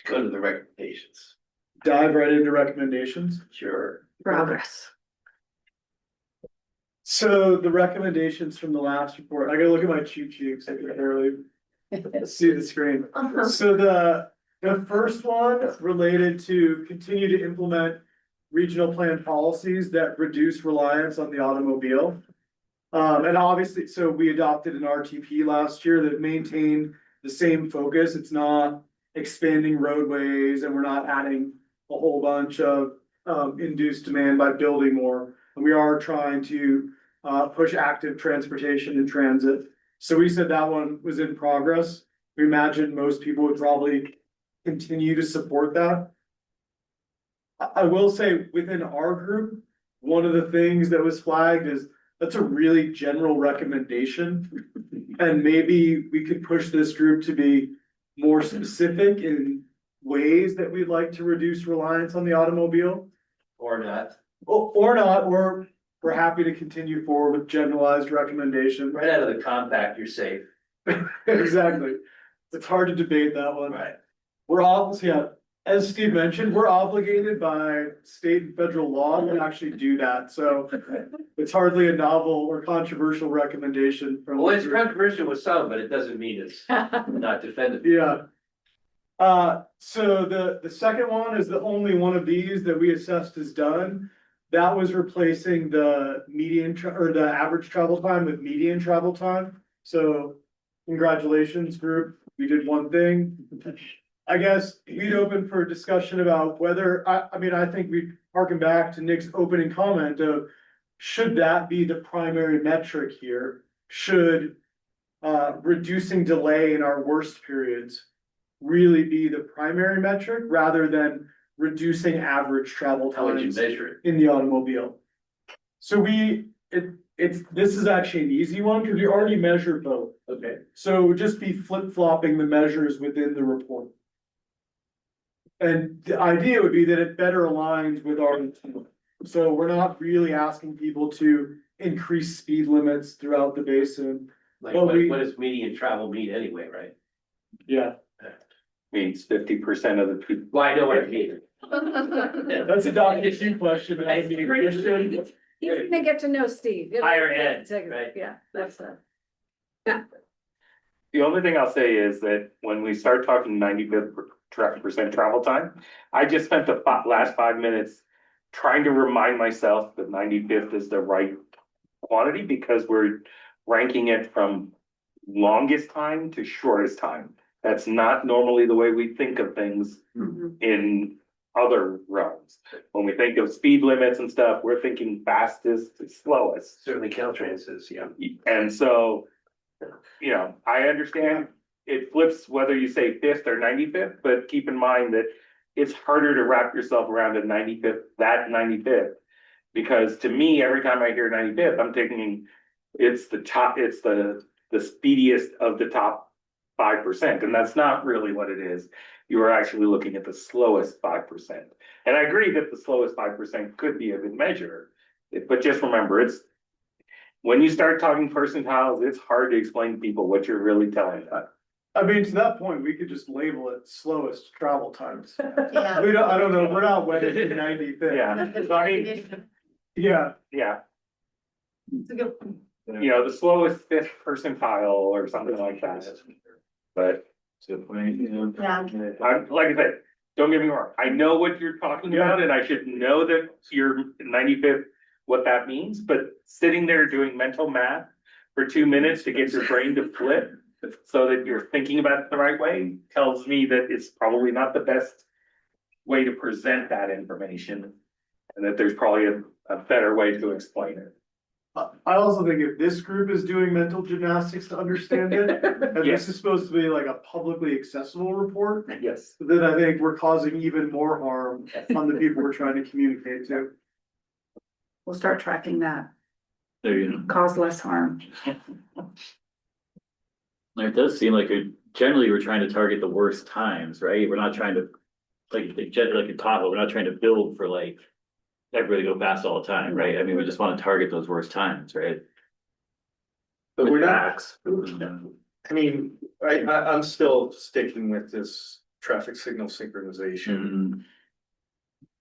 Go to the recommendations. Dive right into recommendations. Sure. Progress. So the recommendations from the last report, I gotta look at my cheat sheet, so I can barely see the screen. So the first one related to continue to implement regional plan policies that reduce reliance on the automobile. And obviously, so we adopted an RTP last year that maintained the same focus. It's not expanding roadways and we're not adding a whole bunch of induced demand by building more. And we are trying to push active transportation and transit. So we said that one was in progress. We imagine most people would probably continue to support that. I will say within our group, one of the things that was flagged is that's a really general recommendation. And maybe we could push this group to be more specific in ways that we'd like to reduce reliance on the automobile. Or not. Or not, we're happy to continue forward with generalized recommendations. Right out of the compact, you're safe. Exactly. It's hard to debate that one. Right. We're all, yeah, as Steve mentioned, we're obligated by state and federal law to actually do that. So it's hardly a novel or controversial recommendation from. Well, it's controversial with some, but it doesn't mean it's not defendable. Yeah. So the second one is the only one of these that we assessed is done. That was replacing the median or the average travel time with median travel time. So congratulations, group. We did one thing. I guess we'd open for discussion about whether, I think we harken back to Nick's opening comment of, should that be the primary metric here? Should reducing delay in our worst periods really be the primary metric rather than reducing average travel How would you times measure it? in the automobile? So this is actually an easy one because we already measured both. Okay. So it would just be flip-flopping the measures within the report. And the idea would be that it better aligns with our intent. So we're not really asking people to increase speed limits throughout the basin. Like Well, what we- does median travel mean anyway, right? Yeah, Means 50% of the people. Well, I know what I mean. that's a Dr. Q question. but I mean, Christian, He's gonna get to know Steve. Higher ed, Take it. right. Yeah, that's it. The only thing I'll say is that when we start talking 95th percent travel time, I just spent the last 5 minutes trying to remind myself that 95th is the right quantity because we're ranking it from longest time to shortest time. That's not normally the way we think of things in other realms. When we think of speed limits and stuff, we're thinking fastest to slowest. Certainly Caltrans is, yeah. And so, you know, I understand it flips whether you say 5th or 95th, but keep in mind that it's harder to wrap yourself around a 95th, that 95th. Because to me, every time I hear 95th, I'm thinking it's the top, it's the speediest of the top 5%. And that's not really what it is. You are actually looking at the slowest 5%. And I agree that the slowest 5% could be a good measure. But just remember, it's when you start talking percentiles, it's hard to explain to people what you're really telling them. I mean, to that point, we could just label it slowest travel times. Yeah. We don't, I don't know, we're not wedded to 95th. Yeah, so I mean, Yeah, yeah. You know, the slowest 5th percentile or something like that. But Yeah. like I said, don't get me wrong. I know what you're talking about and I should know that you're 95th, what that means, but sitting there doing mental math for 2 minutes to get your brain to flip so that you're thinking about it the right way tells me that it's probably not the best way to present that information and that there's probably a better way to explain it. I also think if this group is doing mental gymnastics to understand it, and Yes. this is supposed to be like a publicly accessible report, Yes. then I think we're causing even more harm on the people we're trying to communicate to. We'll start tracking that, There you go. cause less harm. It does seem like generally we're trying to target the worst times, right? We're not trying to, like in Tahoe, we're not trying to build for like everybody to go fast all the time, right? I mean, we just want to target those worst times, right? But With we're not, facts. I mean, I'm still sticking with this traffic signal synchronization.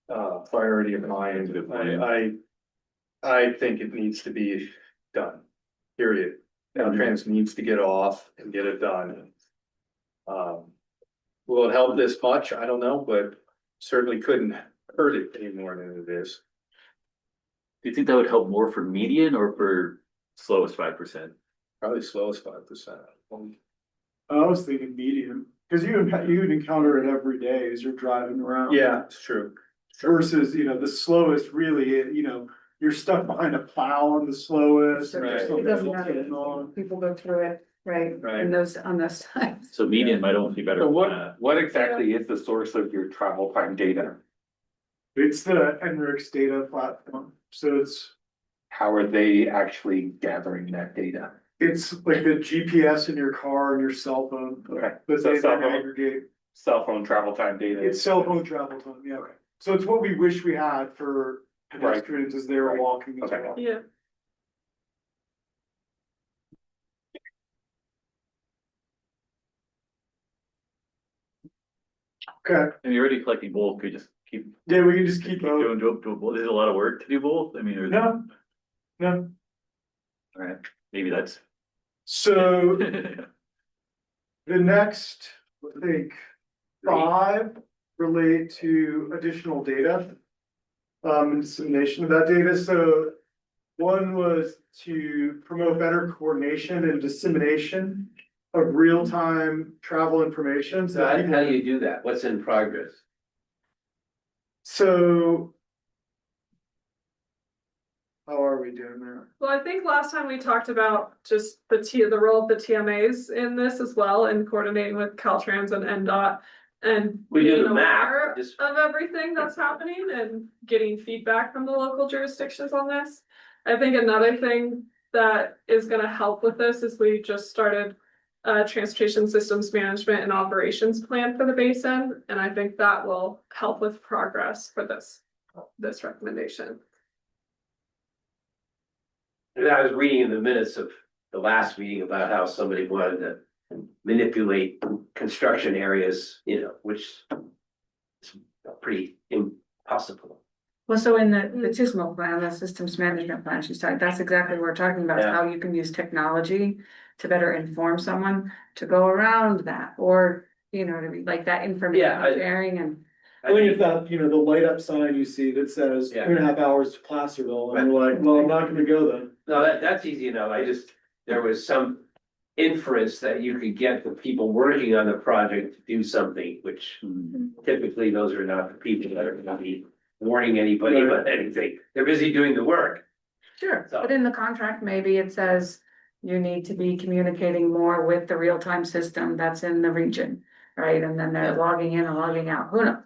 Priority of mine, Good point. I think it needs to be done, period. Caltrans needs to get off and get it done. Will it help this much? I don't know, but certainly couldn't hurt it any more than it is. Do you think that would help more for median or for slowest 5%? Probably slowest 5%. I was thinking medium, because you'd encounter it every day as you're driving around. Yeah, it's true. Versus, you know, the slowest really, you know, you're stuck behind a plow on the slowest. and there's Right. something It doesn't else matter. going on. People go through it, right, Right. in those, on those times. So median might almost be better. So than that. what exactly is the source of your travel time data? It's the NRIX data platform, so How are they actually gathering that data? it's like the GPS in your car and your cell phone. Okay. But So they cell then phone- aggregate, Cell phone travel time data. it's cell phone travel time, yeah. So it's what we wish we had for pedestrians as they were Right. walking as Okay. well. Yeah. Okay, And you're already collecting both, could you just keep yeah, we can just keep going. doing both? There's a lot of work to do both. I mean, there's, all No, right, maybe that's. so the next, I think, 5 relate to additional data. And dissemination of that data, so one was to promote better coordination and dissemination of real-time travel information. So how do you do that? What's in progress? So. How are we doing there? Well, I think last time we talked about just the role of the TMAs in this as well and coordinating with Caltrans and NDOT. And We do the being map, aware just- of everything that's happening and getting feedback from the local jurisdictions on this. I think another thing that is gonna help with this is we just started a transportation systems management and operations plan for the basin. And I think that will help with progress for this recommendation. And I was reading in the minutes of the last meeting about how somebody wanted to manipulate construction areas, you know, which is pretty impossible. Well, so in the TISMO plan, the systems management plan, she's talking, that's exactly what we're talking about, is Yeah. how you can use technology to better inform someone to go around that, or, you know, to be like that information sharing and. I mean, if that, you know, the light up sign you see that says 2.5 hours to Placerville, and you're like, well, I'm not gonna go then. No, that's easy enough. There was some inference that you could get the people working on the project to do something, which typically those are not the people that are gonna be warning anybody about anything. They're busy doing the work. Sure, So- but in the contract, maybe it says you need to be communicating more with the real-time system that's in the region, right? And then they're logging in and logging out, who knows?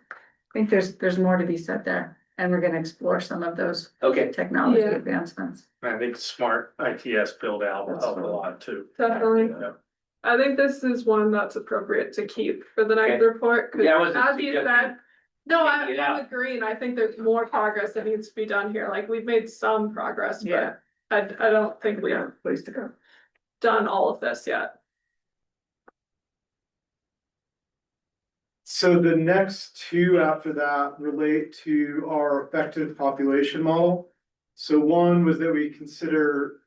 I think there's more to be said there, and we're gonna explore some of those Okay. technology Yeah. advancements. I think smart ITS build out will help a lot too. Definitely. Yeah. I think this is one that's appropriate to keep for the next Okay. report, cause Yeah, I wasn't as you suggesting said. No, taking it I'm out. agreeing. I think there's more progress that needs to be done here. Like, we've made some progress, Yeah. but I don't think we have Place to go. done all of this yet. So the next two after that relate to our effective population model. So one was that we consider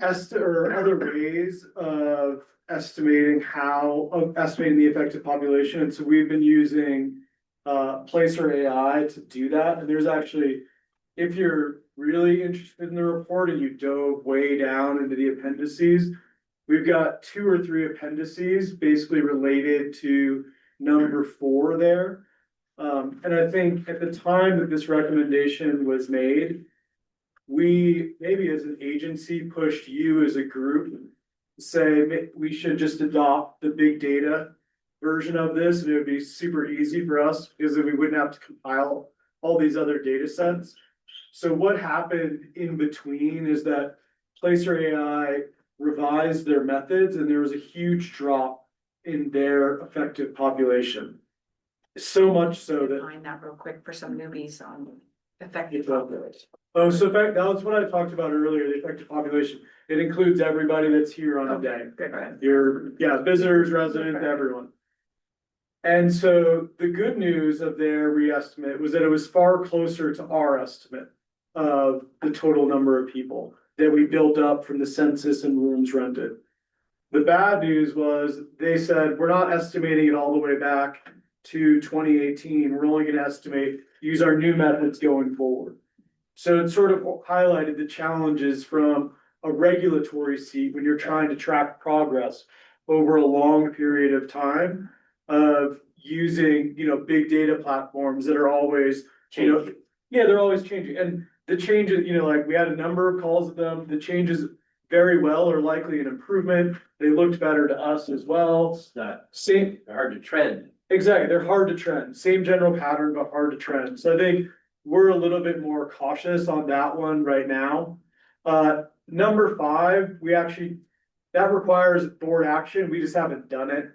or other ways of estimating the effective population. And so we've been using Placer AI to do that. And there's actually, if you're really interested in the report and you dove way down into the appendices, we've got 2 or 3 appendices basically related to number 4 there. And I think at the time that this recommendation was made, we maybe as an agency pushed you as a group to say we should just adopt the big data version of this, and it would be super easy for us because then we wouldn't have to compile all these other data sets. So what happened in between is that Placer AI revised their methods, and there was a huge drop in their effective population. So much so that. Find that real quick for some newbies on effective population. Oh, so in fact, that was what I talked about earlier, the effective population. It includes everybody that's here on a day. Good. Your, visitors, residents, everyone. And so the good news of their reestimate was that it was far closer to our estimate of the total number of people that we built up from the census and rooms rented. The bad news was they said, we're not estimating it all the way back to 2018. We're only gonna use our new methods going forward. So it sort of highlighted the challenges from a regulatory seat when you're trying to track progress over a long period of time of using, big data platforms that are always, they're always changing. And the changes, like we had a number of calls with them, the changes very well are likely an improvement. They looked better to us as well. It's not Same, hard to trend. exactly, they're hard to trend, same general pattern, but hard to trend. So I think we're a little bit more cautious on that one right now. Number 5, that requires board action. We just haven't done it.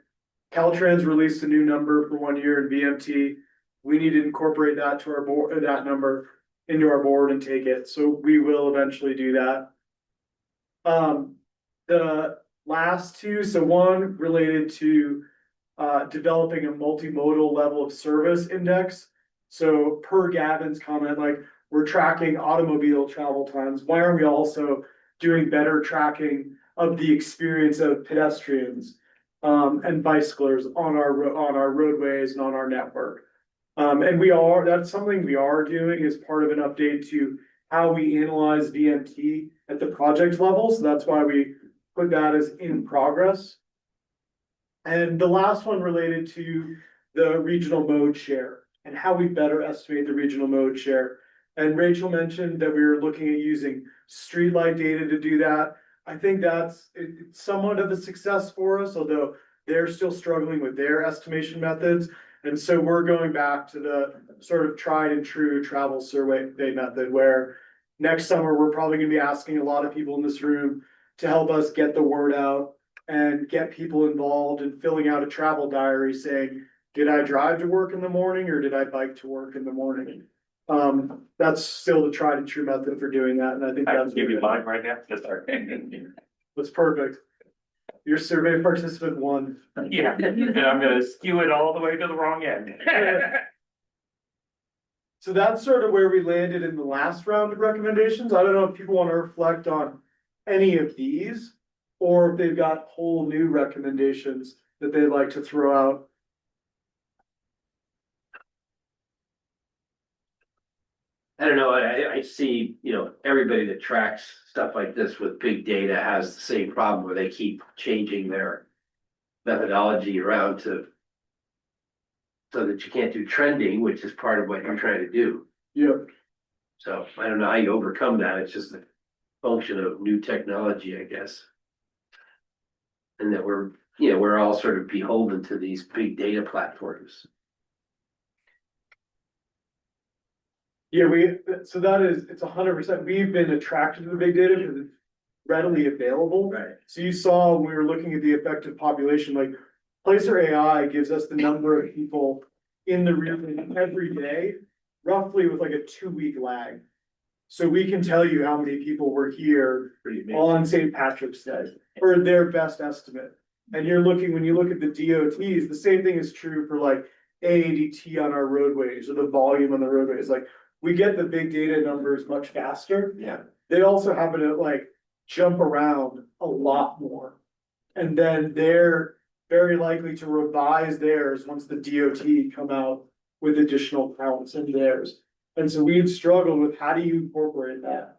Caltrans released a new number for 1 year in VMT. We need to incorporate that to our board, that number into our board and take it. So we will eventually do that. The last 2, so one related to developing a multimodal level of service index. So per Gavin's comment, like we're tracking automobile travel times. Why aren't we also doing better tracking of the experience of pedestrians and bicyclers on our roadways and on our network? And that's something we are doing as part of an update to how we analyze VMT at the project level. So that's why we put that as in progress. And the last one related to the regional mode share and how we better estimate the regional mode share. And Rachel mentioned that we were looking at using streetlight data to do that. I think it's somewhat of a success for us, although they're still struggling with their estimation methods. And so we're going back to the sort of tried and true travel survey method, where next summer, we're probably gonna be asking a lot of people in this room to help us get the word out and get people involved in filling out a travel diary saying, did I drive to work in the morning or did I bike to work in the morning? That's still the tried and true method for doing that, and I think I that's. can give you mine right now. Just start. That's perfect. Your survey participant 1. Yeah, and I'm gonna skew it all the way to the wrong end. So that's sort of where we landed in the last round of recommendations. I don't know if people want to reflect on any of these. or if they've got whole new recommendations that they'd like to throw out. I don't know, I see, everybody that tracks stuff like this with big data has the same problem where they keep changing their methodology around so that you can't do trending, which is part of what you're trying to do. Yep. So I don't know how you overcome that. It's just a function of new technology, I guess. And that we're all sort of beholden to these big data platforms. Yeah, so it's 100%. We've been attracted to the big data because it's readily available. Right. So you saw when we were looking at the effective population, like Placer AI gives us the number of people in the region every day, roughly with like a 2-week lag. So we can tell you how many people were here on St. Patrick's Day for their best estimate. And when you look at the DOTs, the same thing is true for like AADT on our roadways or the volume on the roadways. Like we get the big data numbers much faster. Yeah. They also happen to like jump around a lot more. And then they're very likely to revise theirs once the DOT come out with additional counts in theirs. And so we've struggled with how do you incorporate that?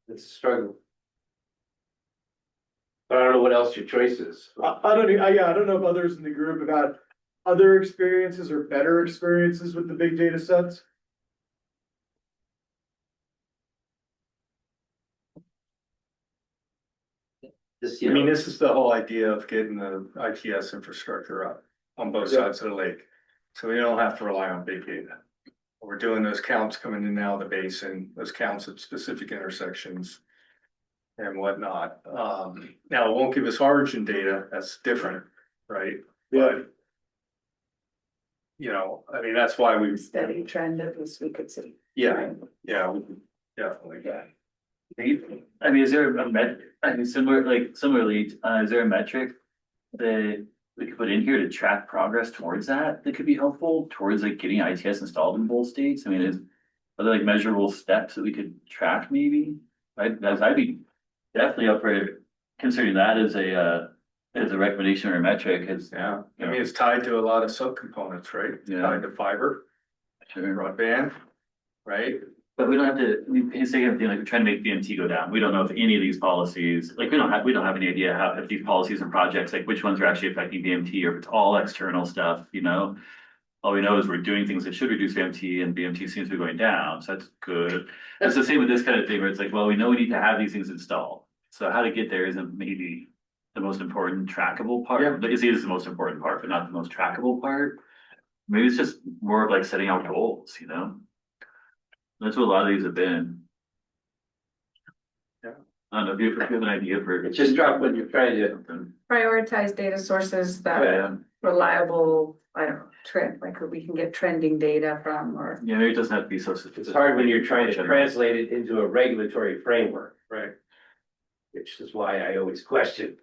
It's a struggle. I don't know what else your choice is. I don't know if others in the group have had other experiences or better experiences with the big data sets. This is the whole idea of getting the ITS infrastructure up on both sides of the lake. So we don't have to rely on big data. We're doing those counts coming in and out of the basin, those counts at specific intersections and whatnot. Now it won't give us origin data, that's different, right? Yeah. But that's why we, Steady trend of this we could see. yeah, definitely. I mean, is there a similarly, is there a metric that we could put in here to track progress towards that could be helpful towards like getting ITS installed in both states? I mean, are there like measurable steps that we could track maybe? I'd be definitely up for considering that as a recommendation or a metric. It's tied to a lot of subcomponents, right? Yeah. Tied to fiber, broadband, right? But we don't have to, say everything like we're trying to make BMT go down. We don't know if any of these policies, like we don't have any idea if these policies and projects, like which ones are actually affecting BMT or if it's all external stuff, All we know is we're doing things that should reduce BMT and BMT seems to be going down. So that's good. It's the same with this kind of thing where it's like, well, we know we need to have these things installed. So how to get there isn't maybe the most important trackable part. Yeah. It is the most important part, but not the most trackable part. Maybe it's just more of like setting out goals, That's what a lot of these have been. Yeah. I don't know if you have an idea for. It's just drop when you're trying to. Prioritize data sources that Yeah, reliable, I don't know, trend, like we can get trending data from or. yeah, maybe it doesn't have to be so It's sophisticated. hard when you're trying to translate it into a regulatory framework, Right. which is why I always question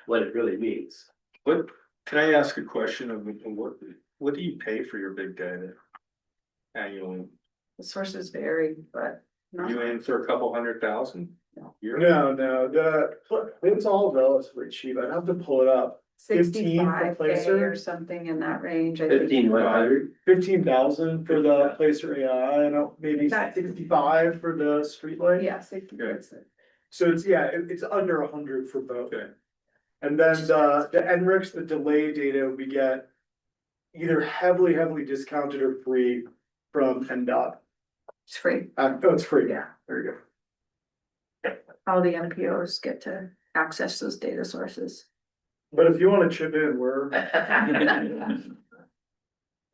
what it really means. Can I ask a question of what do you pay for your big data annually? The sources vary, but. not- You in for a couple $100,000? No, it's all relatively cheap. I'd have to pull it up. 15 for 65K Placer. or something in that range, I think. 1,100. 15,000 for the Placer AI, and maybe That- 65 for the streetlight. Yeah, 60. Okay. So it's under 100 for both. Okay. And then the NRICS, the delay data, we get either heavily discounted or free from NDOT. It's free. It's free. Yeah. There you go. All the NPOs get to access those data sources. But if you wanna chip in, we're the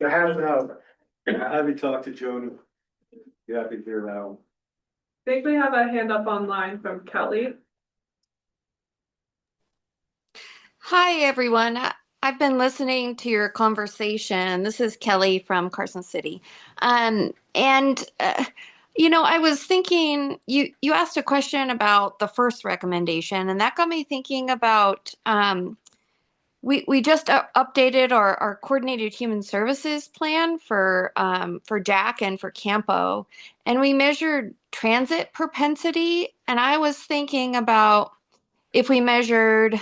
hands out. Have you talked to Joni? You happy to hear that one? I think we have a hand up online from Kelly. Hi, everyone. I've been listening to your conversation. This is Kelly from Carson City. I was thinking, you asked a question about the first recommendation, and that got me thinking about, we just updated our coordinated human services plan for Jack and for Campo, and we measured transit propensity. And I was thinking about if we measured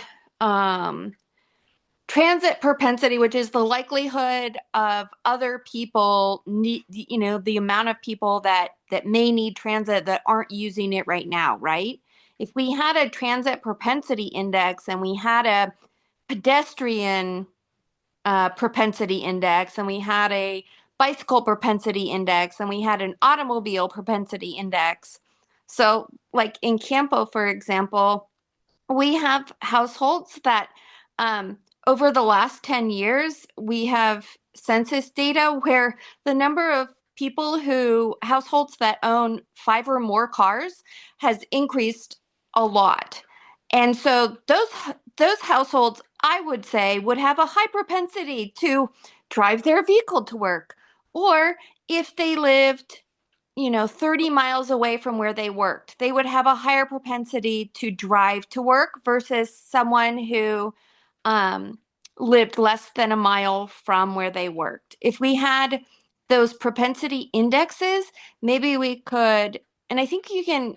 transit propensity, which is the likelihood of other people need, the amount of people that may need transit that aren't using it right now, right? If we had a transit propensity index and we had a pedestrian propensity index and we had a bicycle propensity index and we had an automobile propensity index. So like in Campo, for example, we have households that over the last 10 years, we have census data where the number of households that own 5 or more cars has increased a lot. And so those households, I would say, would have a high propensity to drive their vehicle to work. Or if they lived 30 miles away from where they worked, they would have a higher propensity to drive to work versus someone who lived less than a mile from where they worked. If we had those propensity indexes, maybe we could, and I think you can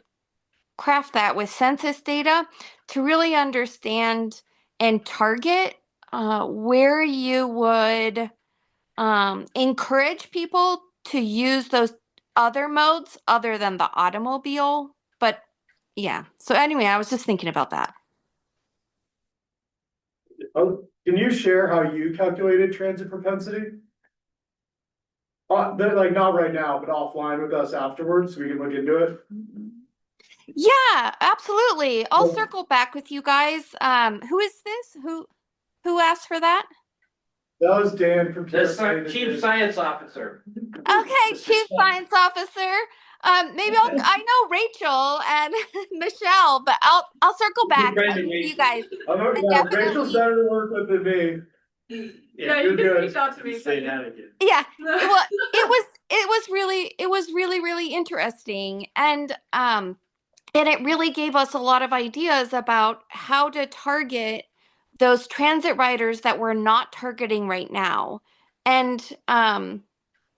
craft that with census data to really understand and target where you would encourage people to use those other modes other than the automobile. But yeah, so anyway, I was just thinking about that. Oh, can you share how you calculated transit propensity? Like not right now, but offline with us afterwards, so we can look into it. Yeah, absolutely. I'll circle back with you guys. Who is this? Who asked for that? That was Dan from The chief science officer. Okay, chief science officer. Maybe I know Rachel and Michelle, but I'll circle back with you guys. Rachel's better to work with than me. Yeah, you can reach out to me. Yeah, it was really interesting, and it really gave us a lot of ideas about how to target those transit riders that we're not targeting right now. And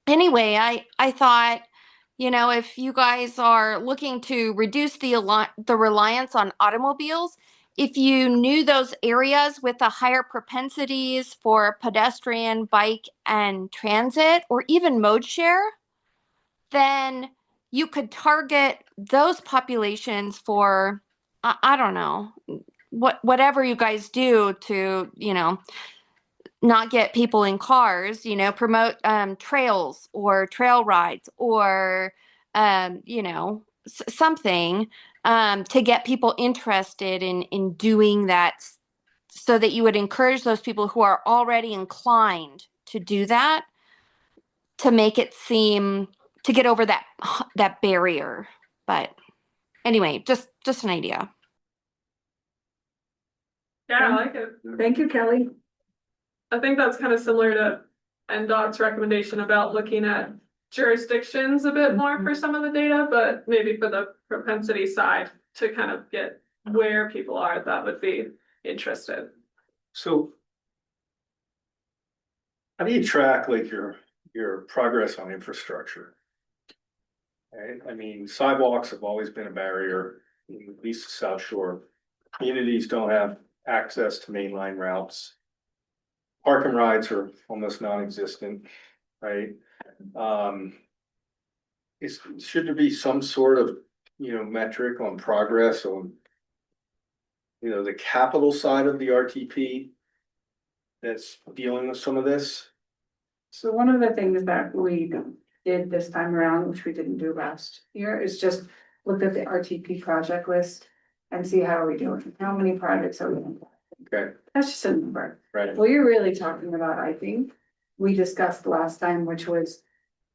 anyway, I thought, if you guys are looking to reduce the reliance on automobiles, if you knew those areas with the higher propensities for pedestrian, bike, and transit, or even mode share, then you could target those populations for, I don't know, whatever you guys do to, not get people in cars, promote trails or trail rides or, something to get people interested in doing that, so that you would encourage those people who are already inclined to do that, to make it seem to get over that barrier. But anyway, just an idea. Yeah, I like it. Thank you, Kelly. I think that's kind of similar to NDOT's recommendation about looking at jurisdictions a bit more for some of the data, but maybe for the propensity side to kind of get where people are that would be interested. So how do you track like your progress on infrastructure? Right? I mean, sidewalks have always been a barrier, at least the South Shore. Communities don't have access to mainline routes. Park and rides are almost non-existent, right? Should there be some sort of, metric on progress on, the capital side of the RTP that's dealing with some of this? So one of the things that we did this time around, which we didn't do last year, is just look at the RTP project list and see how are we doing, how many projects are we in. Okay. That's just a number. Right. What you're really talking about, I think, we discussed last time, which was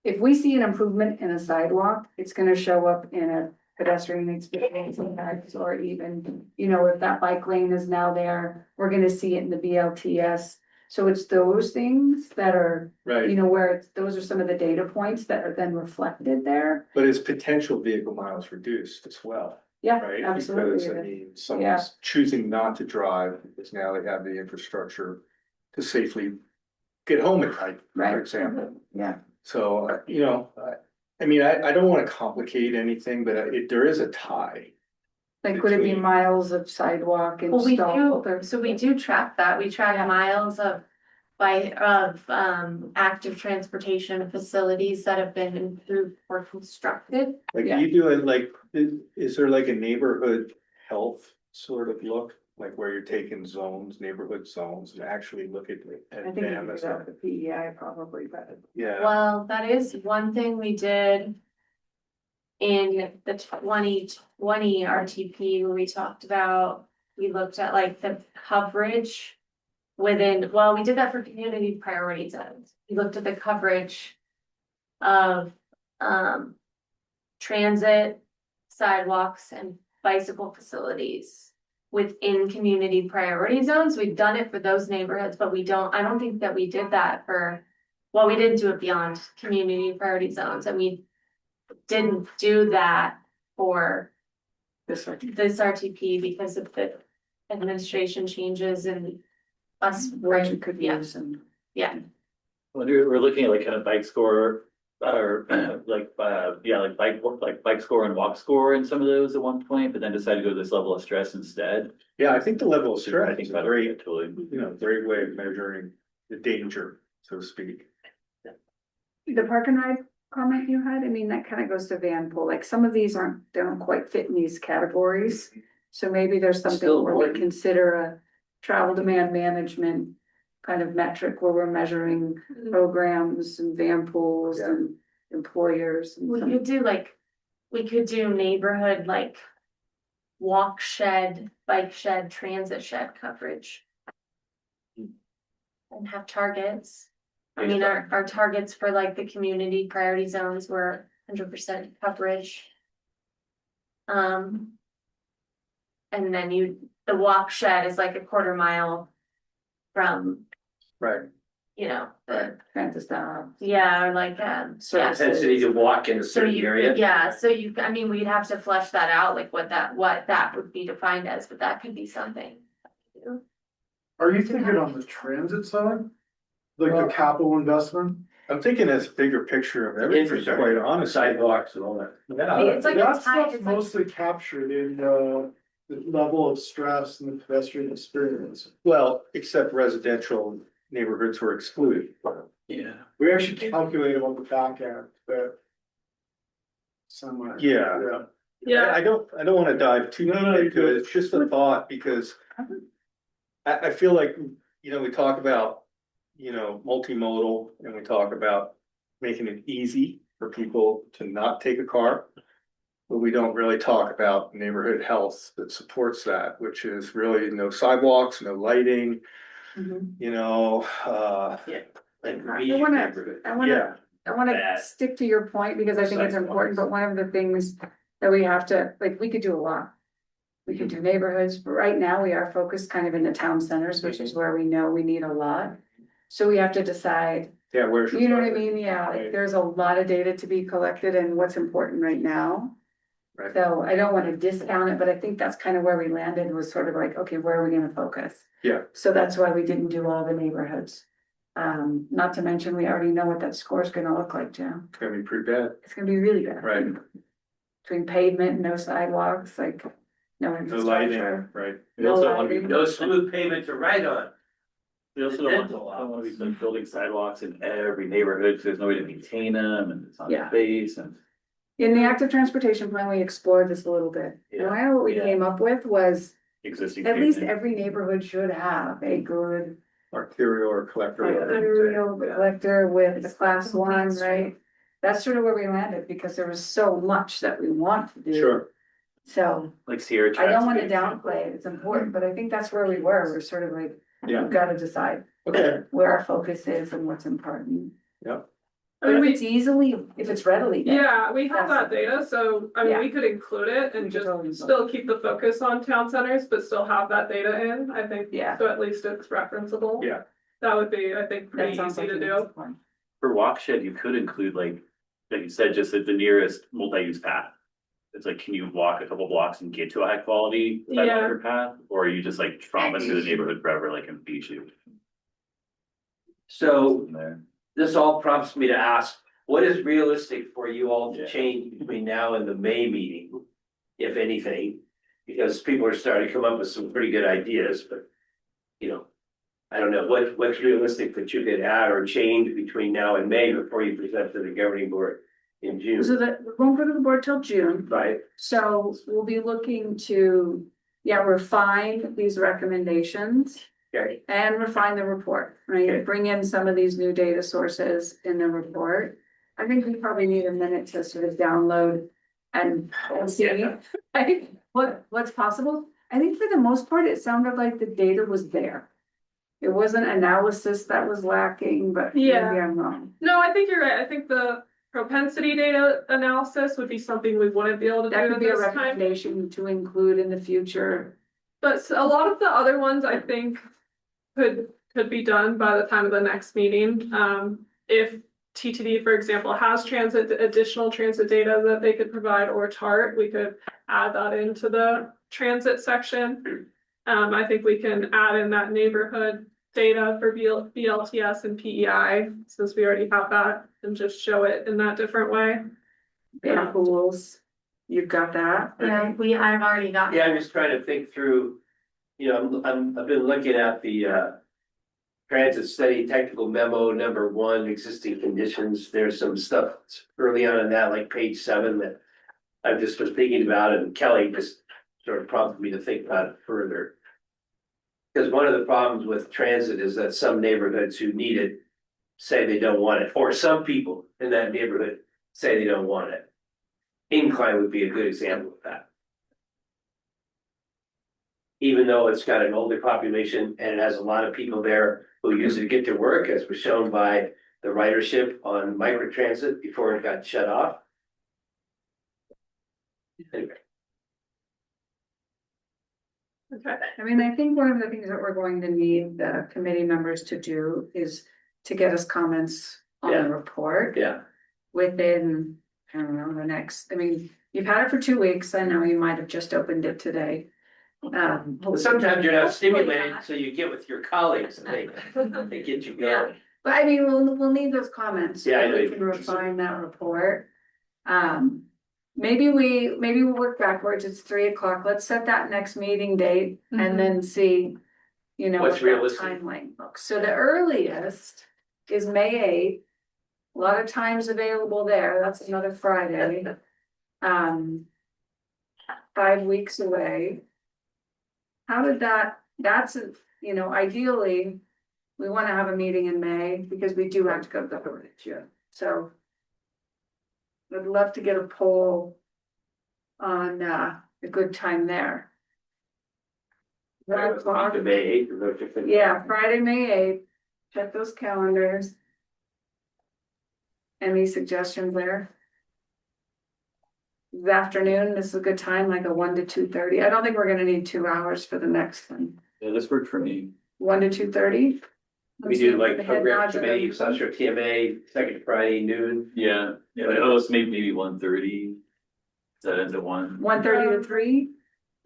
if we see an improvement in a sidewalk, it's gonna show up in a pedestrian experience index, or even, if that bike lane is now there, we're gonna see it in the BLTS. So it's those things that are, Right. where those are some of the data points that are then reflected there. But it's potential vehicle miles reduced as well. Yeah, Right? absolutely. Because I mean, someone's choosing not to drive because now they have the infrastructure to safely get home at night, for example. Yeah. So, I mean, I don't want to complicate anything, but there is a tie. Like, would it be between- miles of sidewalk Well, we installed? do, so we do track that. We track miles of active transportation facilities that have been improved or constructed. Like Yeah. you do it like, is there like a neighborhood health sort of look? Like where you're taking zones, neighborhood zones and actually look at I think you them do as that a, with the PEI probably, but. yeah. Well, that is one thing we did in the 2020 RTP where we talked about, we looked at like the coverage within, well, we did that for community priority zones. We looked at the coverage of transit, sidewalks and bicycle facilities within community priority zones. We've done it for those neighborhoods, but I don't think that we did that for, well, we didn't do it beyond community priority zones, and we didn't do that for This RTP. this RTP because of the administration changes and us. What you could Yeah. use and. Yeah, When we're looking at like kind of bike score or like bike score and walk score in some of those at one point, but then decided to go to this level of stress instead. Yeah, I think the level of I stress think is a that's great, totally. great way of measuring the danger, so to speak. The park and ride comment you had, I mean, that kind of goes to van pool, like some of these they don't quite fit in these categories. So maybe there's something Still where we important. consider a travel demand management kind of metric where we're measuring programs and van pools Yeah. and employers. And we some- could do neighborhood like walk shed, bike shed, transit shed coverage. And have targets. I mean, our targets for like the community priority zones were 100% coverage. And then the walk shed is like a quarter mile from, Right. the, Transit stop. yeah, or like, Propensity to walk in a so certain area. I mean, we'd have to flesh that out, like what that would be defined as, but that could be something. Are you thinking on the transit side? Like the capital investment? I'm thinking as bigger picture of everything, quite honestly. Sidewalks and all that. Yeah, It's like a That tie, stuff's it's like, mostly captured in the level of stress and the pedestrian experience. well, except residential neighborhoods were excluded. Yeah. We actually calculated on the back end, but. Somewhere. Yeah. Yeah, I don't wanna dive too deep No, no, you're into it, good. it's just a thought, because I feel like, we talk about, multimodal, and we talk about making it easy for people to not take a car. But we don't really talk about neighborhood health that supports that, which is really no sidewalks, no lighting, Mhm. Like I wanna, yeah. I wanna Bad. stick to your point because I think it's important, but one of the things that we have to, like, we could do a lot. We could do neighborhoods, but right now we are focused kind of in the town centers, which is where we know we need a lot. So we have to decide, Yeah, where's your? you know what I mean? Yeah, like, there's a lot of data to be collected and what's important right now. Right. So I don't wanna discount it, but I think that's kind of where we landed, was sort of like, okay, where are we gonna focus? Yeah. So that's why we didn't do all the neighborhoods. Not to mention, we already know what that score is gonna look like, Jim. It's gonna be pretty bad, It's gonna be really bad. right? Between pavement, no sidewalks, like, no The lighting, infrastructure. right? We also want to be, No smooth pavement to ride on. we also don't want to be like building sidewalks in every neighborhood, because there's no way to maintain them, and it's not Yeah. space, and. In the active transportation plan, we explored this a little bit. And I know what we Yeah. came up with was, Existing. at least pavement. every neighborhood should have a good Arterial or collector. arterial collector with a class one, right? That's sort of where we landed, because there was so much that we want to do. Sure. So Like Sierra. I don't Tracks, wanna for example. downplay it, it's important, but I think that's where we were, we're sort of like, Yeah. we've gotta decide Okay. where our focus is and what's important. Yeah. But if it's readily. then yeah, we have that data, so I mean, Yeah. we could include it We and could just totally include still keep the focus on town centers, but still have that data in, I think. Yeah. So at least it's referenceable. Yeah. That would be, I think, That pretty sounds easy like to a do. good plan. For Walkshed, you could include like you said, just at the nearest multi-use path. It's like, can you walk a couple blocks and get to a high quality sidewalk or path? Or are you just like tromping through the neighborhood forever, like in Beachy? So There. this all prompts me to ask, what is realistic for you all to Yeah. change between now and the May meeting? If anything, Because people are starting to come up with some pretty good ideas, but, you know, I don't know, what's realistic that you could add or change between now and May before you present to the governing board in June? So that, we won't go to the board till June. Right, So we'll be looking to, refine these recommendations okay, and refine the report, right? Okay. Bring in some of these new data sources in the report. I think we probably need a minute to sort of download and see, Yeah. I think, what's possible. I think for the most part, it sounded like the data was there. It wasn't analysis that was lacking, but maybe Yeah. I'm wrong. No, I think you're right. I think the propensity data analysis would be something we wouldn't be able to That do could be a this time. recommendation to include in the future. But a lot of the other ones I think could be done by the time of the next meeting. If TTD, for example, has additional transit data that they could provide, or TART, we could add that into the transit section. I think we can add in that neighborhood data for BLTS and PEI, since we already have that, and just show it in that different way. Yeah, pools, you've got that. Yeah, I've already got. yeah, I'm just trying to think through, I've been looking at the transit study technical memo number 1, existing conditions. There's some stuff early on in that, like page 7, that I've just been thinking about, and Kelly just sort of prompted me to think about it further. Because one of the problems with transit is that some neighborhoods who need it say they don't want it, or some people in that neighborhood say they don't want it. Incline would be a good example of that. Even though it's got an older population and it has a lot of people there who use it to get to work, as was shown by the ridership on microtransit before it got shut off. Anyway. Okay. I mean, I think one of the things that we're going to need the committee members to do is to get us comments on Yeah. the report. Yeah, Within, I don't know, the next, I mean, you've had it for 2 weeks. I know you might have just opened it today. well, sometimes you're not Hopefully stimulated, not. so you get with your colleagues and they get you Yeah. going. But I mean, we'll need those comments. Yeah, I so know we you can do. refine that report. Maybe we'll work backwards. It's 3 o'clock. Let's set that next meeting date and then see, What's what that realistic? timeline looks. So the earliest is May 8th. A lot of times available there. That's another Friday. 5 weeks away. How did that's, ideally, we want to have a meeting in May because we do have to go to the Heritage Year. So I'd love to get a poll on a good time there. 1 o'clock. The May 8th. Yeah, Friday, May 8th. Check those calendars. Any suggestions there? This afternoon, this is a good time, like a 1 to 2:30. I don't think we're gonna need 2 hours for the next one. Yeah, this worked for me. 1 to 2:30? We do like program committee, South Shore TMA, second Friday noon. Yeah, oh, it's maybe 1:30. That ends at 1. 1:30 to 3?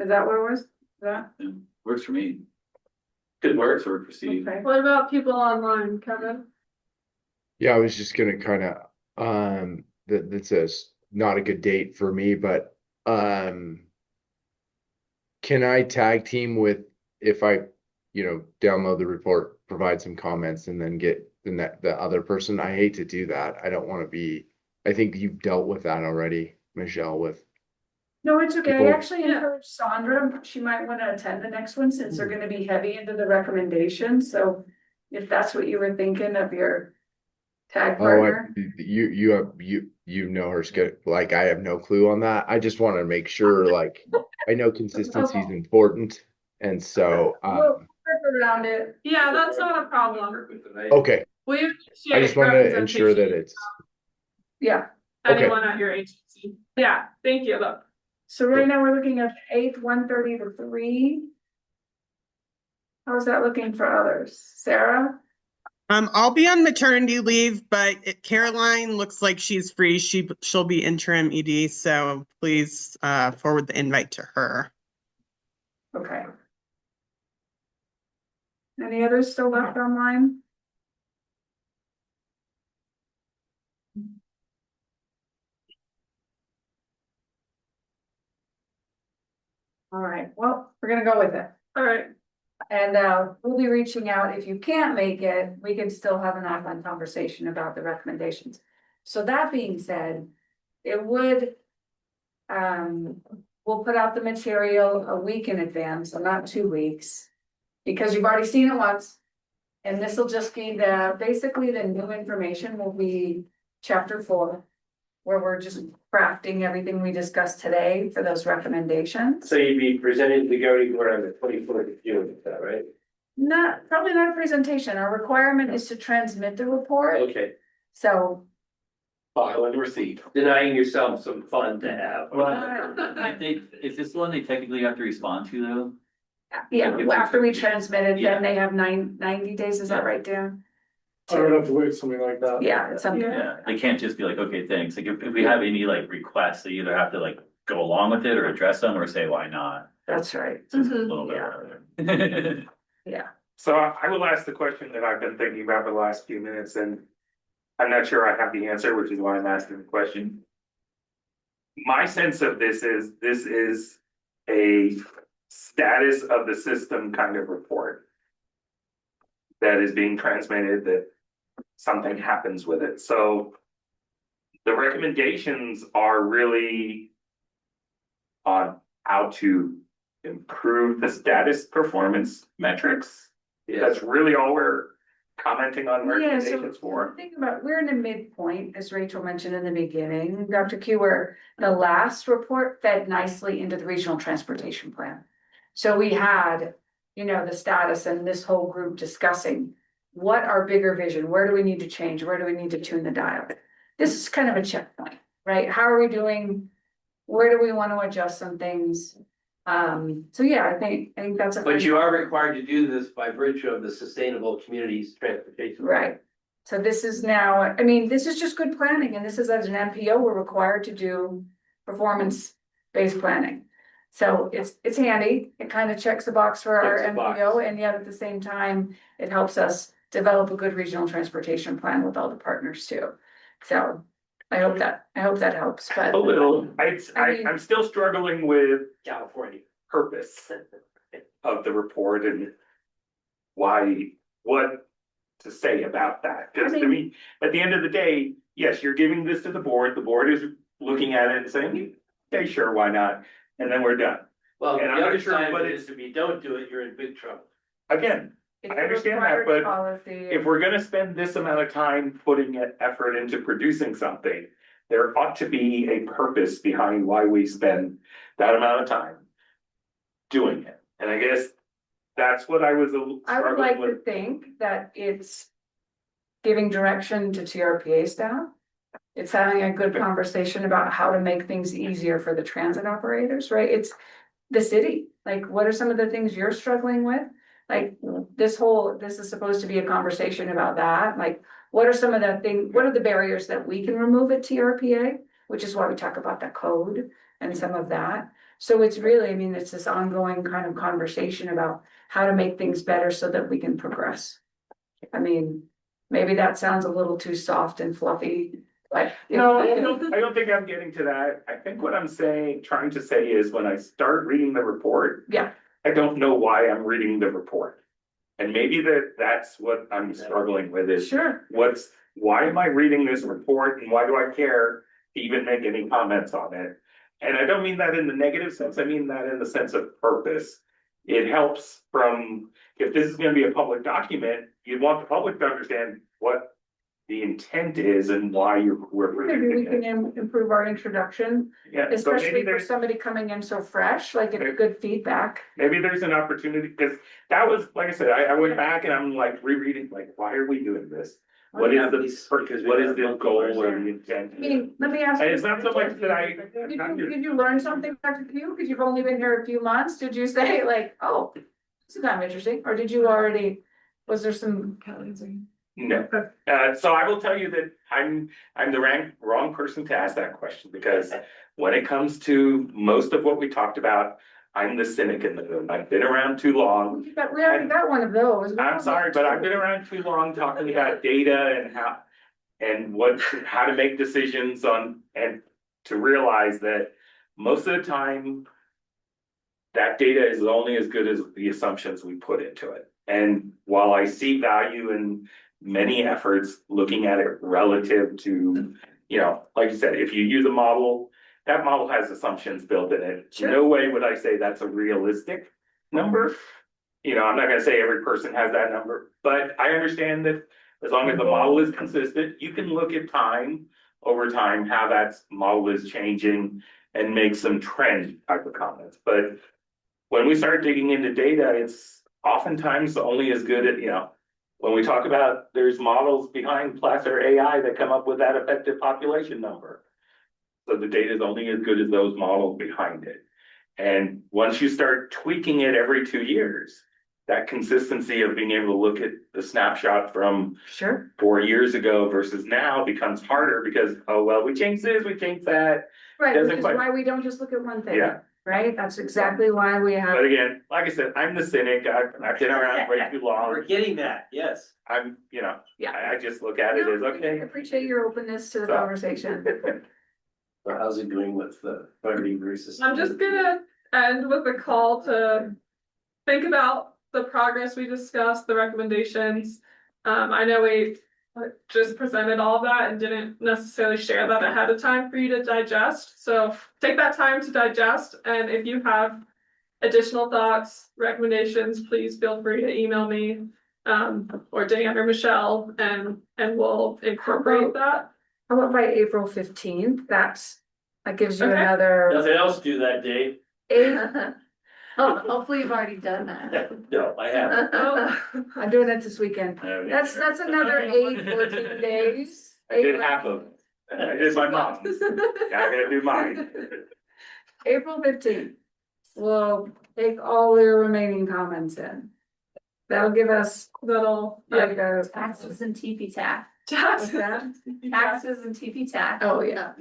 Is that what it was? Is that? Yeah, works for me. Good work. Works for proceed. Okay. What about people online, Kevin? Yeah, I was just gonna kind of, that says not a good date for me, but, can I tag team with, if I, download the report, provide some comments and then get the other person? I hate to do that. I don't want to be, I think you've dealt with that already, Michelle, with. No, it's okay. I People- actually encouraged Sandra, she might want to attend the next one since they're gonna be heavy into the recommendations, so. If that's what you were thinking of your tag Oh, partner. you know her schedule, like I have no clue on that. I just want to make sure, like, I know consistency is important. And so, We'll work around it. Yeah, that's not a problem. okay, We I appreciate just wanted to ensure that representation. it's, Yeah, okay. Anyone at your agency. Yeah, thank you. Look. so right now we're looking at 8th, 1:30 to 3. How's that looking for others? Sarah? I'll be on maternity leave, but Caroline looks like she's free. She'll be interim ED, so please forward the invite to her. Okay. Any others still left online? All right, well, we're gonna go with it. All right, And we'll be reaching out. If you can't make it, we can still have an offline conversation about the recommendations. So that being said, it would. We'll put out the material a week in advance, so not 2 weeks. Because you've already seen it once. And this will just be basically the new information will be chapter 4. Where we're just crafting everything we discussed today for those recommendations. So you'd be presenting to the governing board on the 24th of June, is that right? Probably not a presentation. Our requirement is to transmit the report. Okay, So, File and receipt. denying yourself some fun to have. Is this the one they technically have to respond to though? yeah, after we transmit it, then they have 90 days. Is that right, Dan? I would have to wait, something like that. Yeah, it's something. Yeah, they can't just be like, okay, thanks. Like if we have any like requests, they either have to like go along with it or address them or say why not. That's right. So it's a little bit. Yeah. So I will ask the question that I've been thinking about for the last few minutes, and I'm not sure I have the answer, which is why I'm asking the question. My sense of this is a status of the system kind of report that is being transmitted, that something happens with it. So the recommendations are really on how to improve the status performance metrics. That's really all we're commenting on Yeah, so recommendations for. think about, we're in a midpoint, as Rachel mentioned in the beginning, Dr. Q, where the last report fed nicely into the regional transportation plan. So we had, the status and this whole group discussing what our bigger vision, where do we need to change, where do we need to tune the dial? This is kind of a checkpoint, right? How are we doing? Where do we want to adjust some things? So yeah, I think that's But you are required to do this by virtue of the Sustainable Communities Transportation. right. So this is now, this is just good planning, and this is as an MPO, we're required to do performance-based planning. So it's handy, it kind of checks the box for our Checks the box. MPO, and yet at the same time, it helps us develop a good regional transportation plan with all the partners too. So I hope that helps, but. A little, I'm still struggling with California. purpose of the report and why, what to say about that. Because I mean, at the end of the day, yes, you're giving this to the board is looking at it and saying, okay, sure, why not? And then we're done. Well, the And I'm not other sure side of what it is if you don't do it, you're in big trouble. Again, It's I a understand that, required but policy. if we're gonna spend this amount of time putting effort into producing something, there ought to be a purpose behind why we spend that amount of time doing it. And I guess that's what I was I would like struggling to with. think that it's giving direction to TRPA staff. It's having a good conversation about how to make things easier for the transit operators, right? It's the city, like, what are some of the things you're struggling with? Like, this is supposed to be a conversation about that, like, what are some of the things, what are the barriers that we can remove at TRPA? Which is why we talk about the code and some of that. So it's really, it's this ongoing kind of conversation about how to make things better so that we can progress. Maybe that sounds a little too soft and fluffy, but. No, I don't think I'm getting to that. I think what I'm trying to say is when I start reading the report, Yeah, I don't know why I'm reading the report. And maybe that's what I'm struggling with is sure. why am I reading this report and why do I care to even make any comments on it? And I don't mean that in the negative sense, I mean that in the sense of purpose. It helps if this is gonna be a public document, you want the public to understand what the intent is and why we're Maybe we producing can it. improve our introduction, Yeah, so especially maybe for there's, somebody coming in so fresh, like it's good feedback. maybe there's an opportunity, because that was, like I said, I went back and I'm like rereading, like, why are we doing this? What is the goal or the intent? Let me ask. And you it's not so much that Did you learn something, Dr. Q? Because you've only been here a few months. Did you say like, oh, this is kind of interesting, or did you already, was there some? No, so I will tell you that I'm the wrong person to ask that question, because when it comes to most of what we talked about, I'm the cynic in the room. I've been around too long. We already got one of those. I'm sorry, but I've been around too long talking about data and how to make decisions and to realize that most of the time that data is only as good as the assumptions we put into it. And while I see value in many efforts, looking at it relative to, you know, like you said, if you use a model, that model has assumptions built in it. Sure. No way would I say that's a realistic number. You know, I'm not gonna say every person has that number, but I understand that as long as the model is consistent, you can look at time over time, how that model is changing and make some trend type of comments. But when we start digging into data, it's oftentimes only as good at, you know, when we talk about there's models behind Placer AI that come up with that effective population number. So the data is only as good as those models behind it. And once you start tweaking it every 2 years, that consistency of being able to look at the snapshot from Sure. 4 years ago versus now becomes harder because, oh, well, we changed this, we changed that. Right, Doesn't which is quite- why we don't just look at one thing. Yeah. Right? That's exactly why we have. But again, like I said, I'm the cynic. I've been around way too long. We're getting that, yes. I'm, you know, Yeah. I just look at it as, I okay. appreciate your openness to the So- conversation. So how's it doing with the funding versus? I'm just gonna end with a call to think about the progress we discussed, the recommendations. I know we just presented all of that and didn't necessarily share that ahead of time for you to digest. So take that time to digest, and if you have additional thoughts, recommendations, please feel free to email me or Dan or Michelle, and we'll incorporate that. How about by April 15th? That gives you Okay. another Nothing else to do that day? eight. Oh, hopefully you've already done that. No, I haven't. Oh, I'm doing it this weekend. That's another 14 days. I did half of it. I did my mom. Now I gotta do mine. April 15th. We'll take all the remaining comments in. That'll give us like a. Taxes and TP tax. What's that? Taxes and TP tax. Oh, yeah.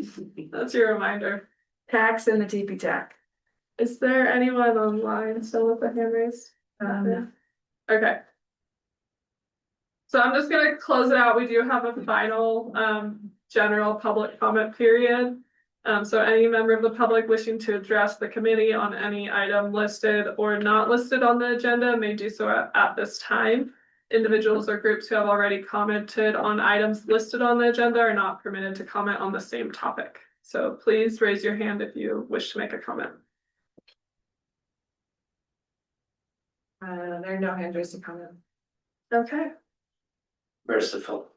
That's your reminder. Tax and the TP tax. Is there anyone online still with the hand raised? Okay. So I'm just gonna close it out. We do have a final general public comment period. So any member of the public wishing to address the committee on any item listed or not listed on the agenda may do so at this time. Individuals or groups who have already commented on items listed on the agenda are not permitted to comment on the same topic. So please raise your hand if you wish to make a comment. There are no hands raised to comment. Okay. Merciful.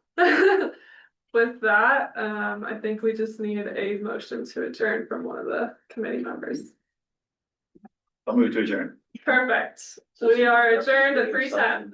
With that, I think we just need a motion to adjourn from one of the committee members. I'll move to adjourn. Perfect. We are adjourned at 3:10.